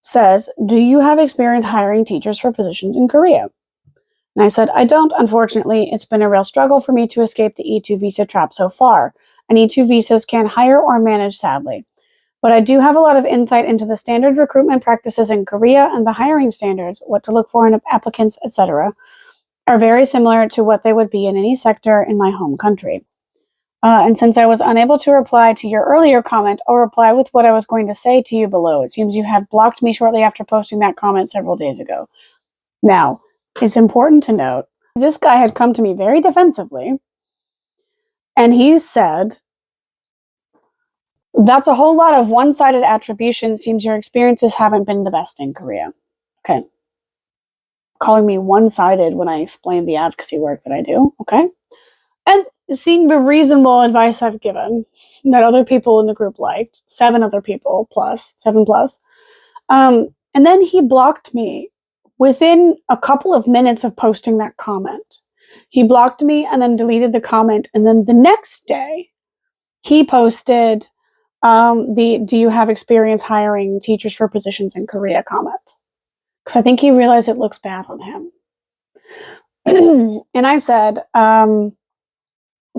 says, do you have experience hiring teachers for positions in Korea? And I said, I don't, unfortunately. It's been a real struggle for me to escape the E2 visa trap so far. And E2 visas can't hire or manage, sadly. But I do have a lot of insight into the standard recruitment practices in Korea, and the hiring standards, what to look for in applicants, etc., are very similar to what they would be in any sector in my home country. And since I was unable to reply to your earlier comment, I'll reply with what I was going to say to you below. It seems you had blocked me shortly after posting that comment several days ago. Now, it's important to note, this guy had come to me very defensively, and he said, that's a whole lot of one-sided attribution. Seems your experiences haven't been the best in Korea. Okay. Calling me one-sided when I explained the advocacy work that I do. Okay. And seeing the reasonable advice I've given that other people in the group liked, 7 other people plus, 7 plus. And then he blocked me within a couple of minutes of posting that comment. He blocked me and then deleted the comment. And then the next day, he posted do you have experience hiring teachers for positions in Korea comment? Because I think he realized it looks bad on him. And I said,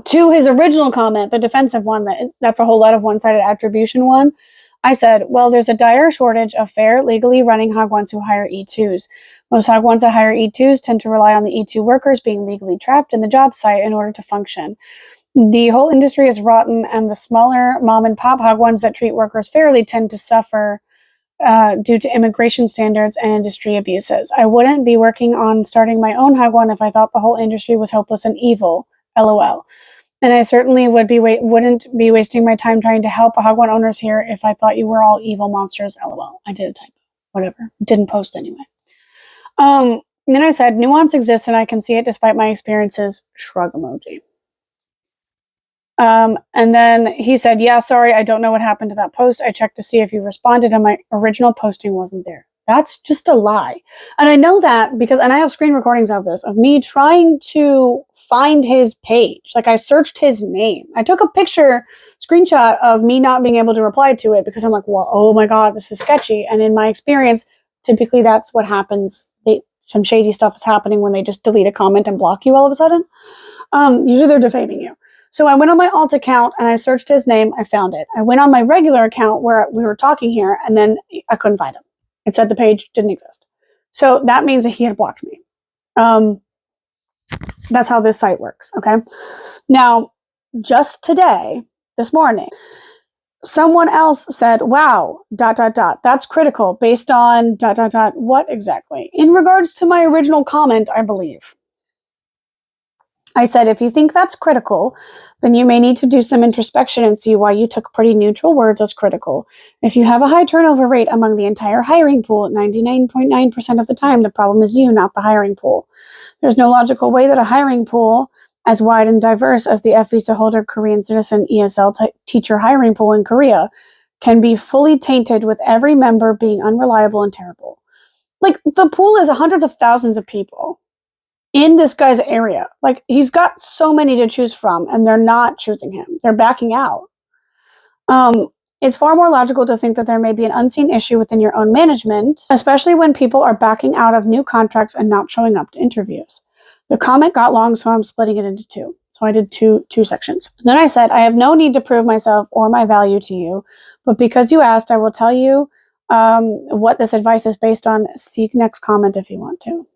to his original comment, the defensive one, that's a whole lot of one-sided attribution one, I said, well, there's a dire shortage of fair, legally running hagwons who hire E2s. Most hagwons that hire E2s tend to rely on the E2 workers being legally trapped in the job site in order to function. The whole industry is rotten, and the smaller mom-and-pop hagwons that treat workers fairly tend to suffer due to immigration standards and industry abuses. I wouldn't be working on starting my own hagwon if I thought the whole industry was hopeless and evil. LOL. And I certainly wouldn't be wasting my time trying to help hagwon owners here if I thought you were all evil monsters. LOL. I did a typo. Whatever. Didn't post anyway. Then I said, nuance exists and I can see it despite my experiences. Shrug emoji. And then he said, yeah, sorry, I don't know what happened to that post. I checked to see if you responded and my original posting wasn't there. That's just a lie. And I know that because, and I have screen recordings of this, of me trying to find his page. Like I searched his name. I took a screenshot of me not being able to reply to it because I'm like, well, oh my God, this is sketchy. And in my experience, typically that's what happens. Some shady stuff is happening when they just delete a comment and block you all of a sudden. Usually they're defaming you. So I went on my alt account and I searched his name. I found it. I went on my regular account where we were talking here and then I couldn't find him. It said the page didn't exist. So that means that he had blocked me. That's how this site works, okay? Now, just today, this morning, someone else said, wow, ... That's critical based on ... What exactly? In regards to my original comment, I believe. I said, if you think that's critical, then you may need to do some introspection and see why you took pretty neutral words as critical. If you have a high turnover rate among the entire hiring pool, 99.9% of the time, the problem is you, not the hiring pool. There's no logical way that a hiring pool as wide and diverse as the F visa holder Korean citizen ESL teacher hiring pool in Korea can be fully tainted with every member being unreliable and terrible. Like, the pool is hundreds of thousands of people in this guy's area. Like, he's got so many to choose from, and they're not choosing him. They're backing out. It's far more logical to think that there may be an unseen issue within your own management, especially when people are backing out of new contracts and not showing up to interviews. The comment got long, so I'm splitting it into 2. So I did two sections. And then I said, I have no need to prove myself or my value to you, but because you asked, I will tell you what this advice is based on. See next comment if you want to.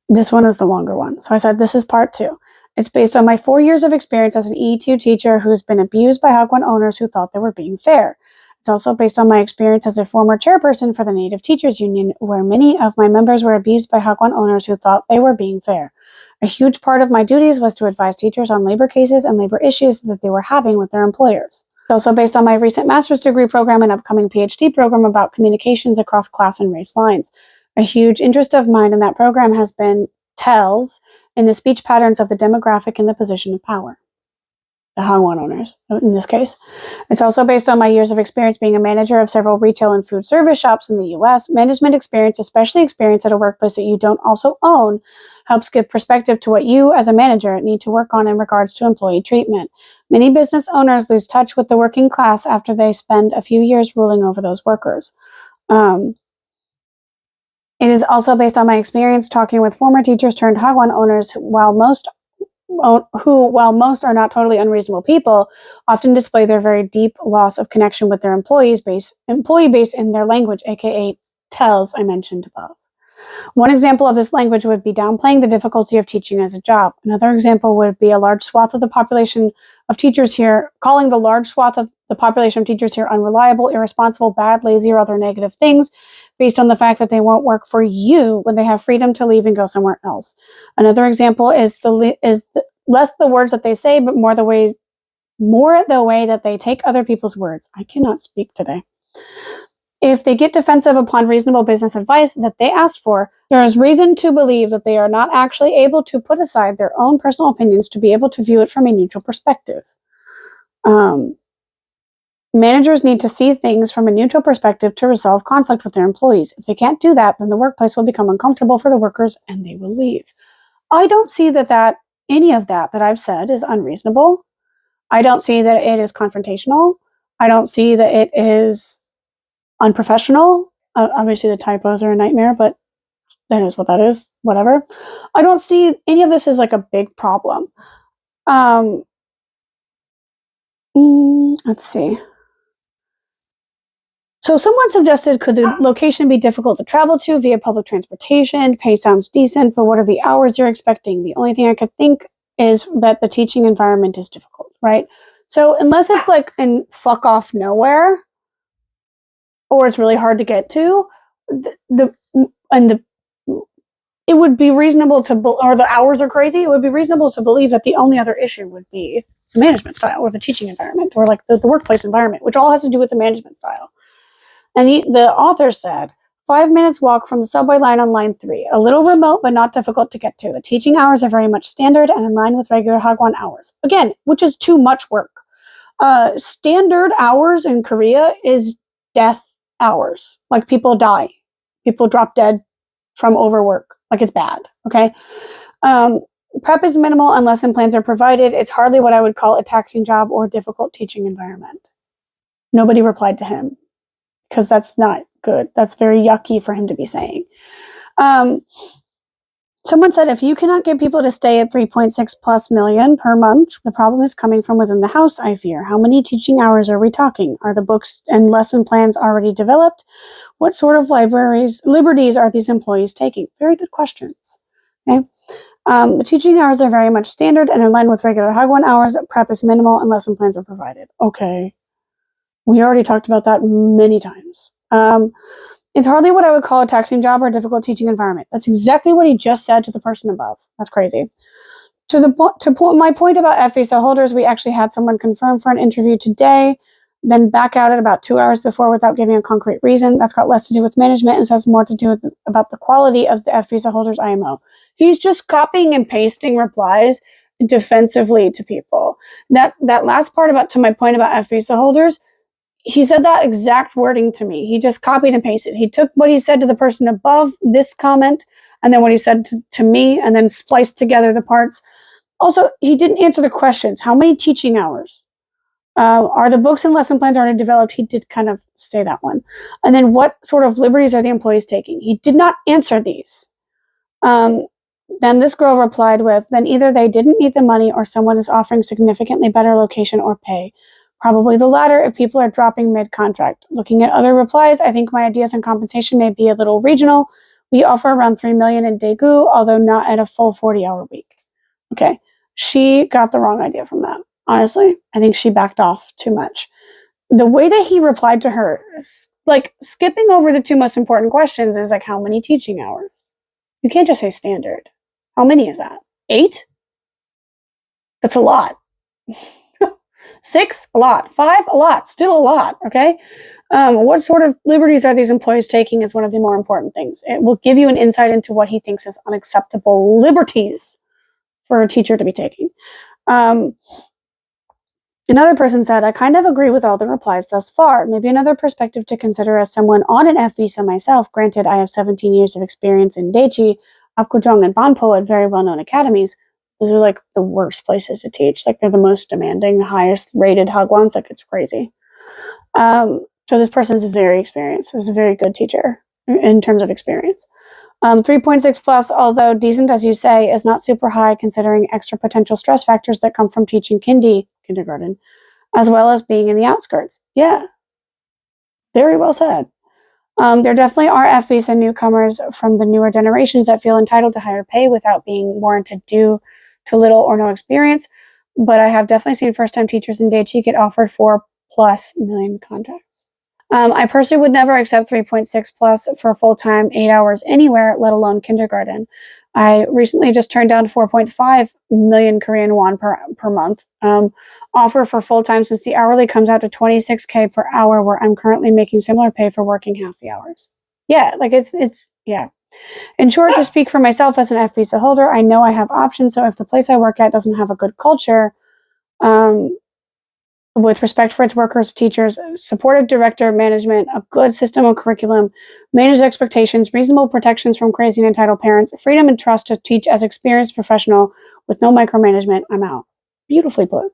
This one is the longer one. So I said, this is part 2. It's based on my 4 years of experience as an E2 teacher who's been abused by hagwon owners who thought they were being fair. It's also based on my experience as a former chairperson for the Native Teachers Union, where many of my members were abused by hagwon owners who thought they were being fair. A huge part of my duties was to advise teachers on labor cases and labor issues that they were having with their employers. It's also based on my recent master's degree program and upcoming PhD program about communications across class and race lines. A huge interest of mine in that program has been tells in the speech patterns of the demographic in the position of power. The Hagwon owners, in this case. It's also based on my years of experience being a manager of several retail and food service shops in the US. Management experience, especially experience at a workplace that you don't also own, helps give perspective to what you, as a manager, need to work on in regards to employee treatment. Many business owners lose touch with the working class after they spend a few years ruling over those workers. It is also based on my experience talking with former teachers turned Hagwon owners, while most are not totally unreasonable people, often display their very deep loss of connection with their employee base in their language, aka tells I mentioned above. One example of this language would be downplaying the difficulty of teaching as a job. Another example would be calling the large swath of the population of teachers here unreliable, irresponsible, bad, lazy, or other negative things based on the fact that they won't work for you when they have freedom to leave and go somewhere else. Another example is less the words that they say, but more the way that they take other people's words. I cannot speak today. If they get defensive upon reasonable business advice that they ask for, there is reason to believe that they are not actually able to put aside their own personal opinions to be able to view it from a neutral perspective. Managers need to see things from a neutral perspective to resolve conflict with their employees. If they can't do that, then the workplace will become uncomfortable for the workers and they will leave. I don't see that any of that I've said is unreasonable. I don't see that it is confrontational. I don't see that it is unprofessional. Obviously, the typos are a nightmare, but that is what that is. Whatever. I don't see any of this as like a big problem. Let's see. So someone suggested, could the location be difficult to travel to via public transportation? Pay sounds decent, but what are the hours you're expecting? The only thing I could think is that the teaching environment is difficult, right? So unless it's like in fuck off nowhere, or it's really hard to get to, it would be reasonable or the hours are crazy, it would be reasonable to believe that the only other issue would be the management style or the teaching environment or like the workplace environment, which all has to do with the management style. And the author said, 5 minutes walk from the subway line on line 3. A little remote, but not difficult to get to. The teaching hours are very much standard and in line with regular Hagwon hours. Again, which is too much work. Standard hours in Korea is death hours. Like people die. People drop dead from overwork. Like it's bad. Okay. Prep is minimal and lesson plans are provided. It's hardly what I would call a taxing job or difficult teaching environment. Nobody replied to him. Because that's not good. That's very yucky for him to be saying. Someone said, if you cannot get people to stay at 3.6 plus million per month, the problem is coming from within the house, I fear. How many teaching hours are we talking? Are the books and lesson plans already developed? What sort of liberties are these employees taking? Very good questions. Okay. The teaching hours are very much standard and in line with regular Hagwon hours. Prep is minimal and lesson plans are provided. Okay. We already talked about that many times. It's hardly what I would call a taxing job or a difficult teaching environment. That's exactly what he just said to the person above. That's crazy. My point about F visa holders, we actually had someone confirm for an interview today, then back out at about 2 hours before without giving a concrete reason. That's got less to do with management and has more to do with about the quality of the F visa holders IMO. He's just copying and pasting replies defensively to people. That last part to my point about F visa holders, he said that exact wording to me. He just copied and pasted. He took what he said to the person above this comment and then what he said to me and then spliced together the parts. Also, he didn't answer the questions. How many teaching hours? Are the books and lesson plans already developed? He did kind of say that one. And then what sort of liberties are the employees taking? He did not answer these. Then this girl replied with, then either they didn't need the money or someone is offering significantly better location or pay. Probably the latter if people are dropping mid-contract. Looking at other replies, I think my ideas on compensation may be a little regional. We offer around 3 million in Daegu, although not at a full 40-hour week. Okay. She got the wrong idea from that. Honestly, I think she backed off too much. The way that he replied to her, like skipping over the two most important questions is like, how many teaching hours? You can't just say standard. How many is that? 8? That's a lot. 6, a lot. 5, a lot. Still a lot. Okay. What sort of liberties are these employees taking is one of the more important things. It will give you an insight into what he thinks is unacceptable liberties for a teacher to be taking. Another person said, I kind of agree with all the replies thus far. Maybe another perspective to consider as someone on an F visa myself. Granted, I have 17 years of experience in Daichi, Apgujeong, and Banpo at very well-known academies. Those are like the worst places to teach. Like they're the most demanding, highest rated hagwons. Like it's crazy. So this person is very experienced. This is a very good teacher in terms of experience. 3.6 plus, although decent as you say, is not super high considering extra potential stress factors that come from teaching kindergarten, as well as being in the outskirts. Yeah, very well said. There definitely are FVs and newcomers from the newer generations that feel entitled to higher pay without being warranted due to little or no experience, but I have definitely seen first-time teachers in Daichi get offered 4+ million contracts. I personally would never accept 3.6 plus for full-time 8 hours anywhere, let alone kindergarten. I recently just turned down 4.5 million Korean won per month offer for full-time since the hourly comes out to 26K per hour, where I'm currently making similar pay for working half the hours. Yeah, like it's yeah. In short, to speak for myself as an F visa holder, I know I have options. So if the place I work at doesn't have a good culture, with respect for its workers, teachers, supportive director, management, a good system of curriculum, managed expectations, reasonable protections from crazy and entitled parents, freedom and trust to teach as experienced professional with no micromanagement, I'm out. Beautifully put.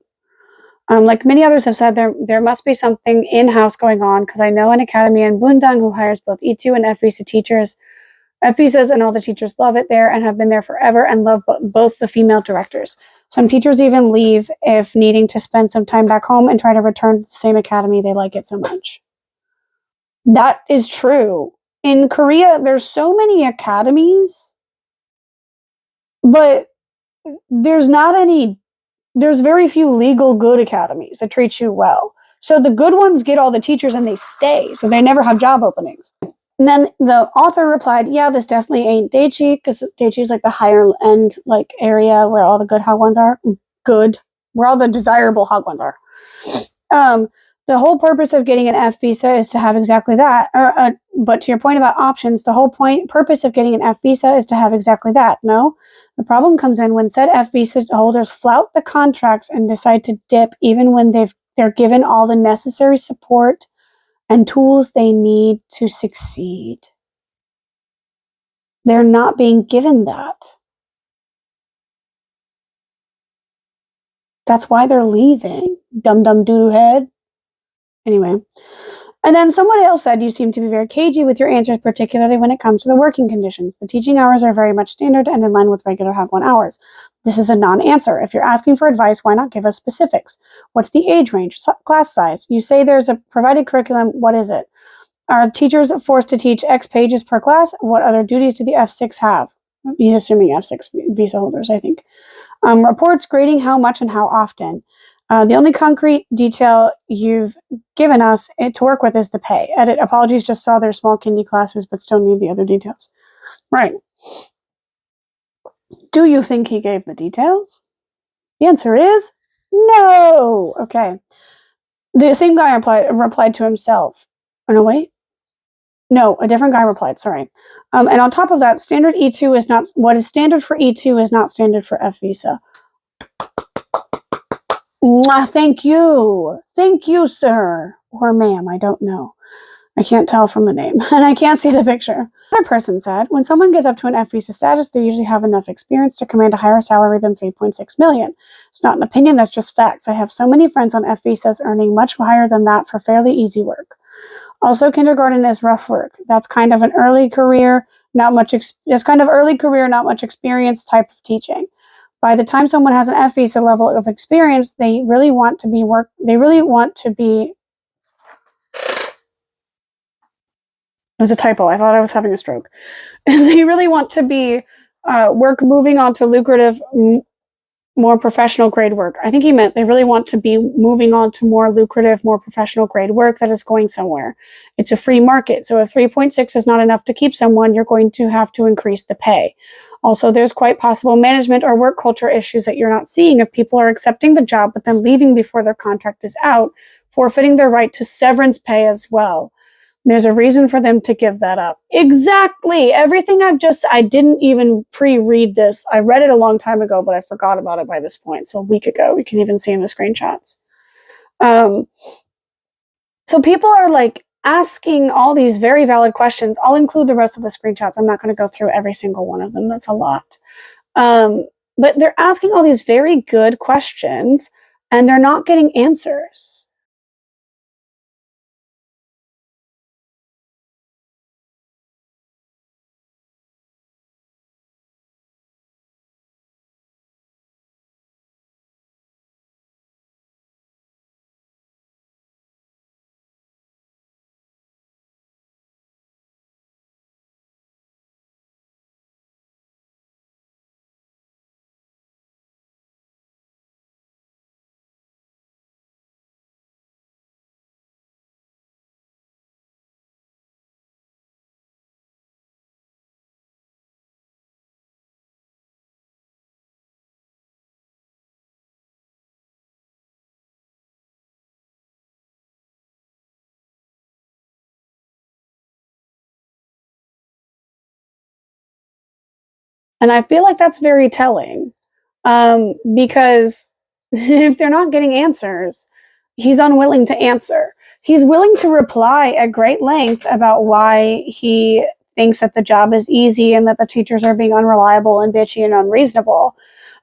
Like many others have said, there must be something in-house going on because I know an academy in Bundang who hires both E2 and F visa teachers. F visas and all the teachers love it there and have been there forever and love both the female directors. Some teachers even leave if needing to spend some time back home and try to return to the same academy. They like it so much. That is true. In Korea, there's so many academies, but there's very few legal good academies that treat you well. So the good ones get all the teachers and they stay, so they never have job openings. And then the author replied, yeah, this definitely ain't Daichi, because Daichi is like the higher end like area where all the good hagwons are. Good. Where all the desirable hagwons are. The whole purpose of getting an F visa is to have exactly that. But to your point about options, the whole purpose of getting an F visa is to have exactly that. No? The problem comes in when said F visa holders flout the contracts and decide to dip even when they're given all the necessary support and tools they need to succeed. They're not being given that. That's why they're leaving. Dum-dum doo-doo head. Anyway. And then someone else said, you seem to be very cagey with your answers, particularly when it comes to the working conditions. The teaching hours are very much standard and in line with regular Hagwon hours. This is a non-answer. If you're asking for advice, why not give us specifics? What's the age range? Class size? You say there's a provided curriculum. What is it? Are teachers forced to teach X pages per class? What other duties do the F6 have? He's assuming F6 visa holders, I think. Reports grading how much and how often. The only concrete detail you've given us to work with is the pay. Edit, apologies, just saw their small kindy classes, but still need the other details. Right. Do you think he gave the details? The answer is no. Okay. The same guy replied to himself. Oh, no, wait. No, a different guy replied, sorry. And on top of that, standard E2 is not, what is standard for E2 is not standard for F visa. Thank you. Thank you, sir. Or ma'am, I don't know. I can't tell from the name, and I can't see the picture. Another person said, when someone gets up to an F visa status, they usually have enough experience to command a higher salary than 3.6 million. It's not an opinion, that's just facts. I have so many friends on F visas earning much higher than that for fairly easy work. Also, kindergarten is rough work. That's kind of an early career, not much experience type of teaching. By the time someone has an F visa level of experience, they really want to be. It was a typo. I thought I was having a stroke. They really want to be moving on to lucrative, more professional grade work. I think he meant they really want to be moving on to more lucrative, more professional grade work that is going somewhere. It's a free market. So if 3.6 is not enough to keep someone, you're going to have to increase the pay. Also, there's quite possible management or work culture issues that you're not seeing if people are accepting the job but then leaving before their contract is out, forfeiting their right to severance pay as well. There's a reason for them to give that up. Exactly. Everything I didn't even pre-read this. I read it a long time ago, but I forgot about it by this point. So a week ago, you can even see in the screenshots. So people are like asking all these very valid questions. I'll include the rest of the screenshots. I'm not going to go through every single one of them. That's a lot. But they're asking all these very good questions and they're not getting answers. And I feel like that's very telling because if they're not getting answers, he's unwilling to answer. He's willing to reply at great length about why he thinks that the job is easy and that the teachers are being unreliable and bitchy and unreasonable.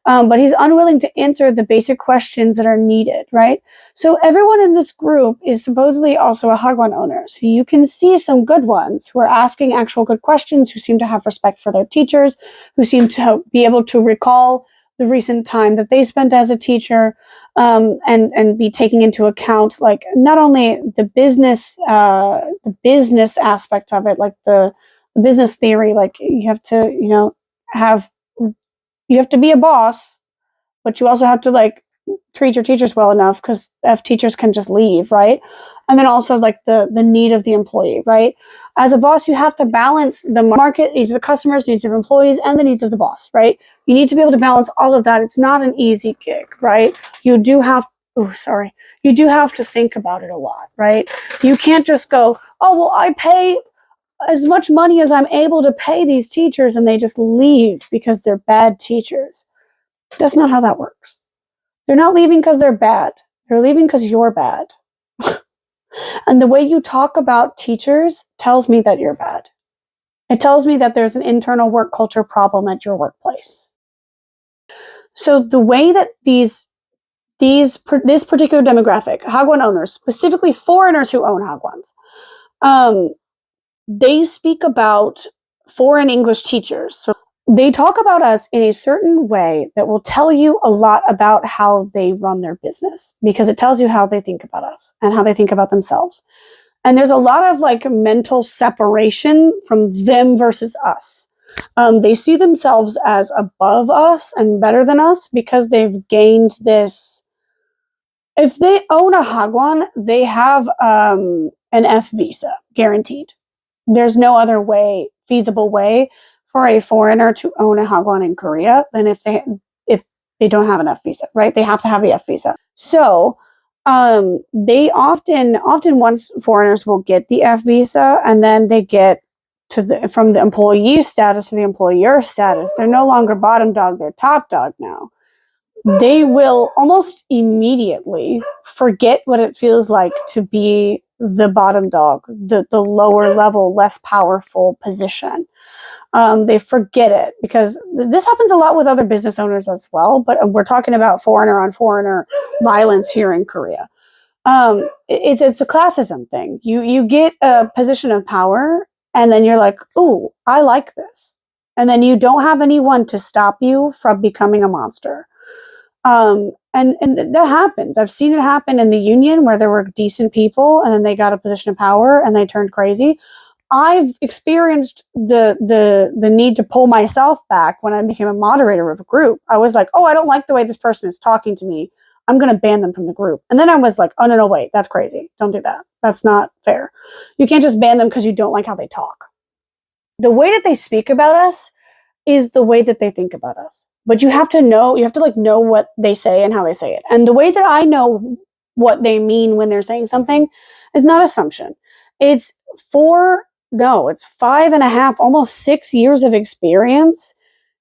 But he's unwilling to answer the basic questions that are needed, right? So everyone in this group is supposedly also a Hagwon owner. So you can see some good ones who are asking actual good questions, who seem to have respect for their teachers, who seem to be able to recall the recent time that they spent as a teacher, and be taking into account like not only the business aspect of it, like the business theory, like you have to have you have to be a boss, but you also have to like treat your teachers well enough because if teachers can just leave, right? And then also like the need of the employee, right? As a boss, you have to balance the market needs of the customers, needs of employees, and the needs of the boss, right? You need to be able to balance all of that. It's not an easy gig, right? You do have you do have to think about it a lot, right? You can't just go, oh well, I pay as much money as I'm able to pay these teachers and they just leave because they're bad teachers. That's not how that works. They're not leaving because they're bad. They're leaving because you're bad. And the way you talk about teachers tells me that you're bad. It tells me that there's an internal work culture problem at your workplace. So the way that this particular demographic, Hagwon owners, specifically foreigners who own Hagwons, they speak about foreign English teachers. So they talk about us in a certain way that will tell you a lot about how they run their business because it tells you how they think about us and how they think about themselves. And there's a lot of like mental separation from them versus us. They see themselves as above us and better than us because they've gained this. If they own a Hagwon, they have an F visa guaranteed. There's no other feasible way for a foreigner to own a hagwon in Korea than if they don't have an F visa, right? They have to have the F visa. So they often once foreigners will get the F visa and then they get from the employee status to the employer status. They're no longer bottom dog, they're top dog now. They will almost immediately forget what it feels like to be the bottom dog, the lower level, less powerful position. They forget it because this happens a lot with other business owners as well, but we're talking about foreigner on foreigner violence here in Korea. It's a classism thing. You get a position of power and then you're like, ooh, I like this. And then you don't have anyone to stop you from becoming a monster. And that happens. I've seen it happen in the union where there were decent people and then they got a position of power and they turned crazy. I've experienced the need to pull myself back when I became a moderator of a group. I was like, oh, I don't like the way this person is talking to me. I'm going to ban them from the group. And then I was like, oh, no, wait, that's crazy. Don't do that. That's not fair. You can't just ban them because you don't like how they talk. The way that they speak about us is the way that they think about us. But you have to know what they say and how they say it. And the way that I know what they mean when they're saying something is not assumption. It's 5.5, almost 6 years of experience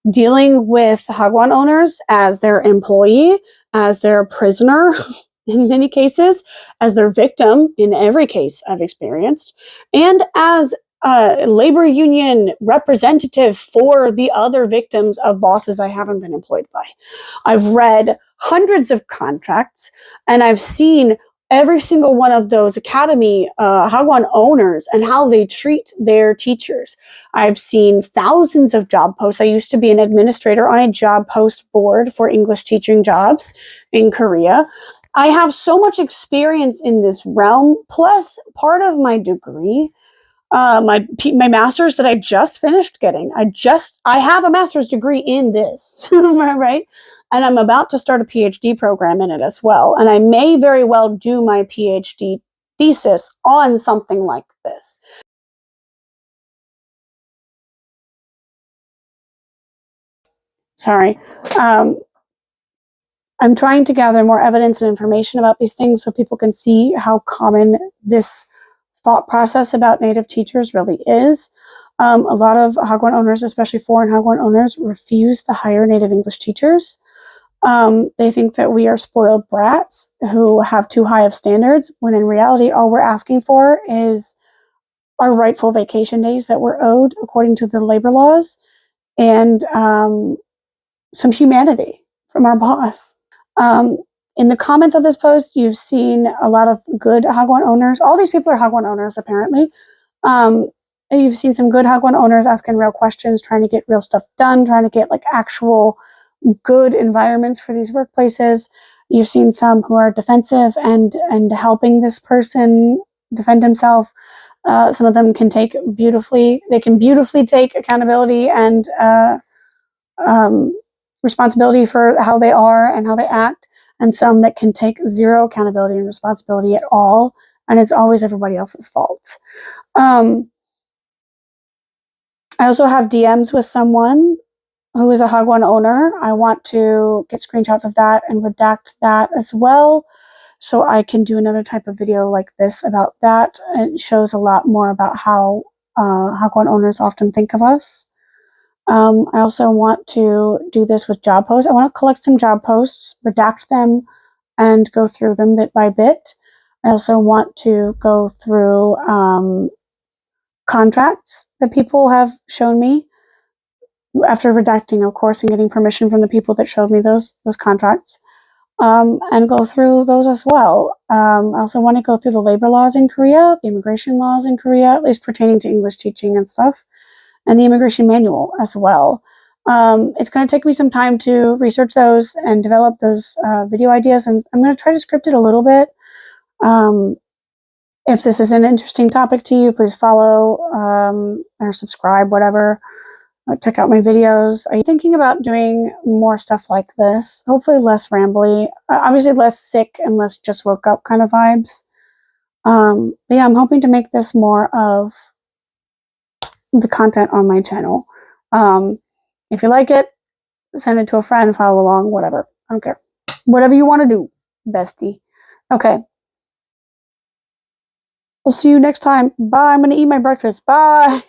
dealing with hagwon owners as their employee, as their prisoner in many cases, as their victim in every case I've experienced, and as a labor union representative for the other victims of bosses I haven't been employed by. I've read hundreds of contracts, and I've seen every single one of those academy hagwon owners and how they treat their teachers. I've seen thousands of job posts. I used to be an administrator on a job post board for English teaching jobs in Korea. I have so much experience in this realm, plus part of my degree, my master's that I just finished getting. I have a master's degree in this, right? And I'm about to start a PhD program in it as well. And I may very well do my PhD thesis on something like this. Sorry. I'm trying to gather more evidence and information about these things so people can see how common this thought process about Native teachers really is. A lot of hagwon owners, especially foreign hagwon owners, refuse to hire Native English teachers. They think that we are spoiled brats who have too high of standards, when in reality, all we're asking for is our rightful vacation days that we're owed according to the labor laws, and some humanity from our boss. In the comments of this post, you've seen a lot of good hagwon owners. All these people are hagwon owners, apparently. You've seen some good hagwon owners asking real questions, trying to get real stuff done, trying to get like actual good environments for these workplaces. You've seen some who are defensive and helping this person defend himself. Some of them can beautifully take accountability and responsibility for how they are and how they act, and some that can take zero accountability and responsibility at all, and it's always everybody else's fault. I also have DMs with someone who is a hagwon owner. I want to get screenshots of that and redact that as well, so I can do another type of video like this about that. It shows a lot more about how hagwon owners often think of us. I also want to do this with job posts. I want to collect some job posts, redact them, and go through them bit by bit. I also want to go through contracts that people have shown me after redacting, of course, and getting permission from the people that showed me those contracts, and go through those as well. I also want to go through the labor laws in Korea, the immigration laws in Korea, at least pertaining to English teaching and stuff, and the immigration manual as well. It's going to take me some time to research those and develop those video ideas, and I'm going to try to script it a little bit. If this is an interesting topic to you, please follow or subscribe, whatever. Check out my videos. Are you thinking about doing more stuff like this? Hopefully less rambly, obviously less sick and less just woke up kind of vibes. But yeah, I'm hoping to make this more of the content on my channel. If you like it, send it to a friend, follow along, whatever. I don't care. Whatever you want to do, bestie. Okay. We'll see you next time. Bye. I'm going to eat my breakfast. Bye.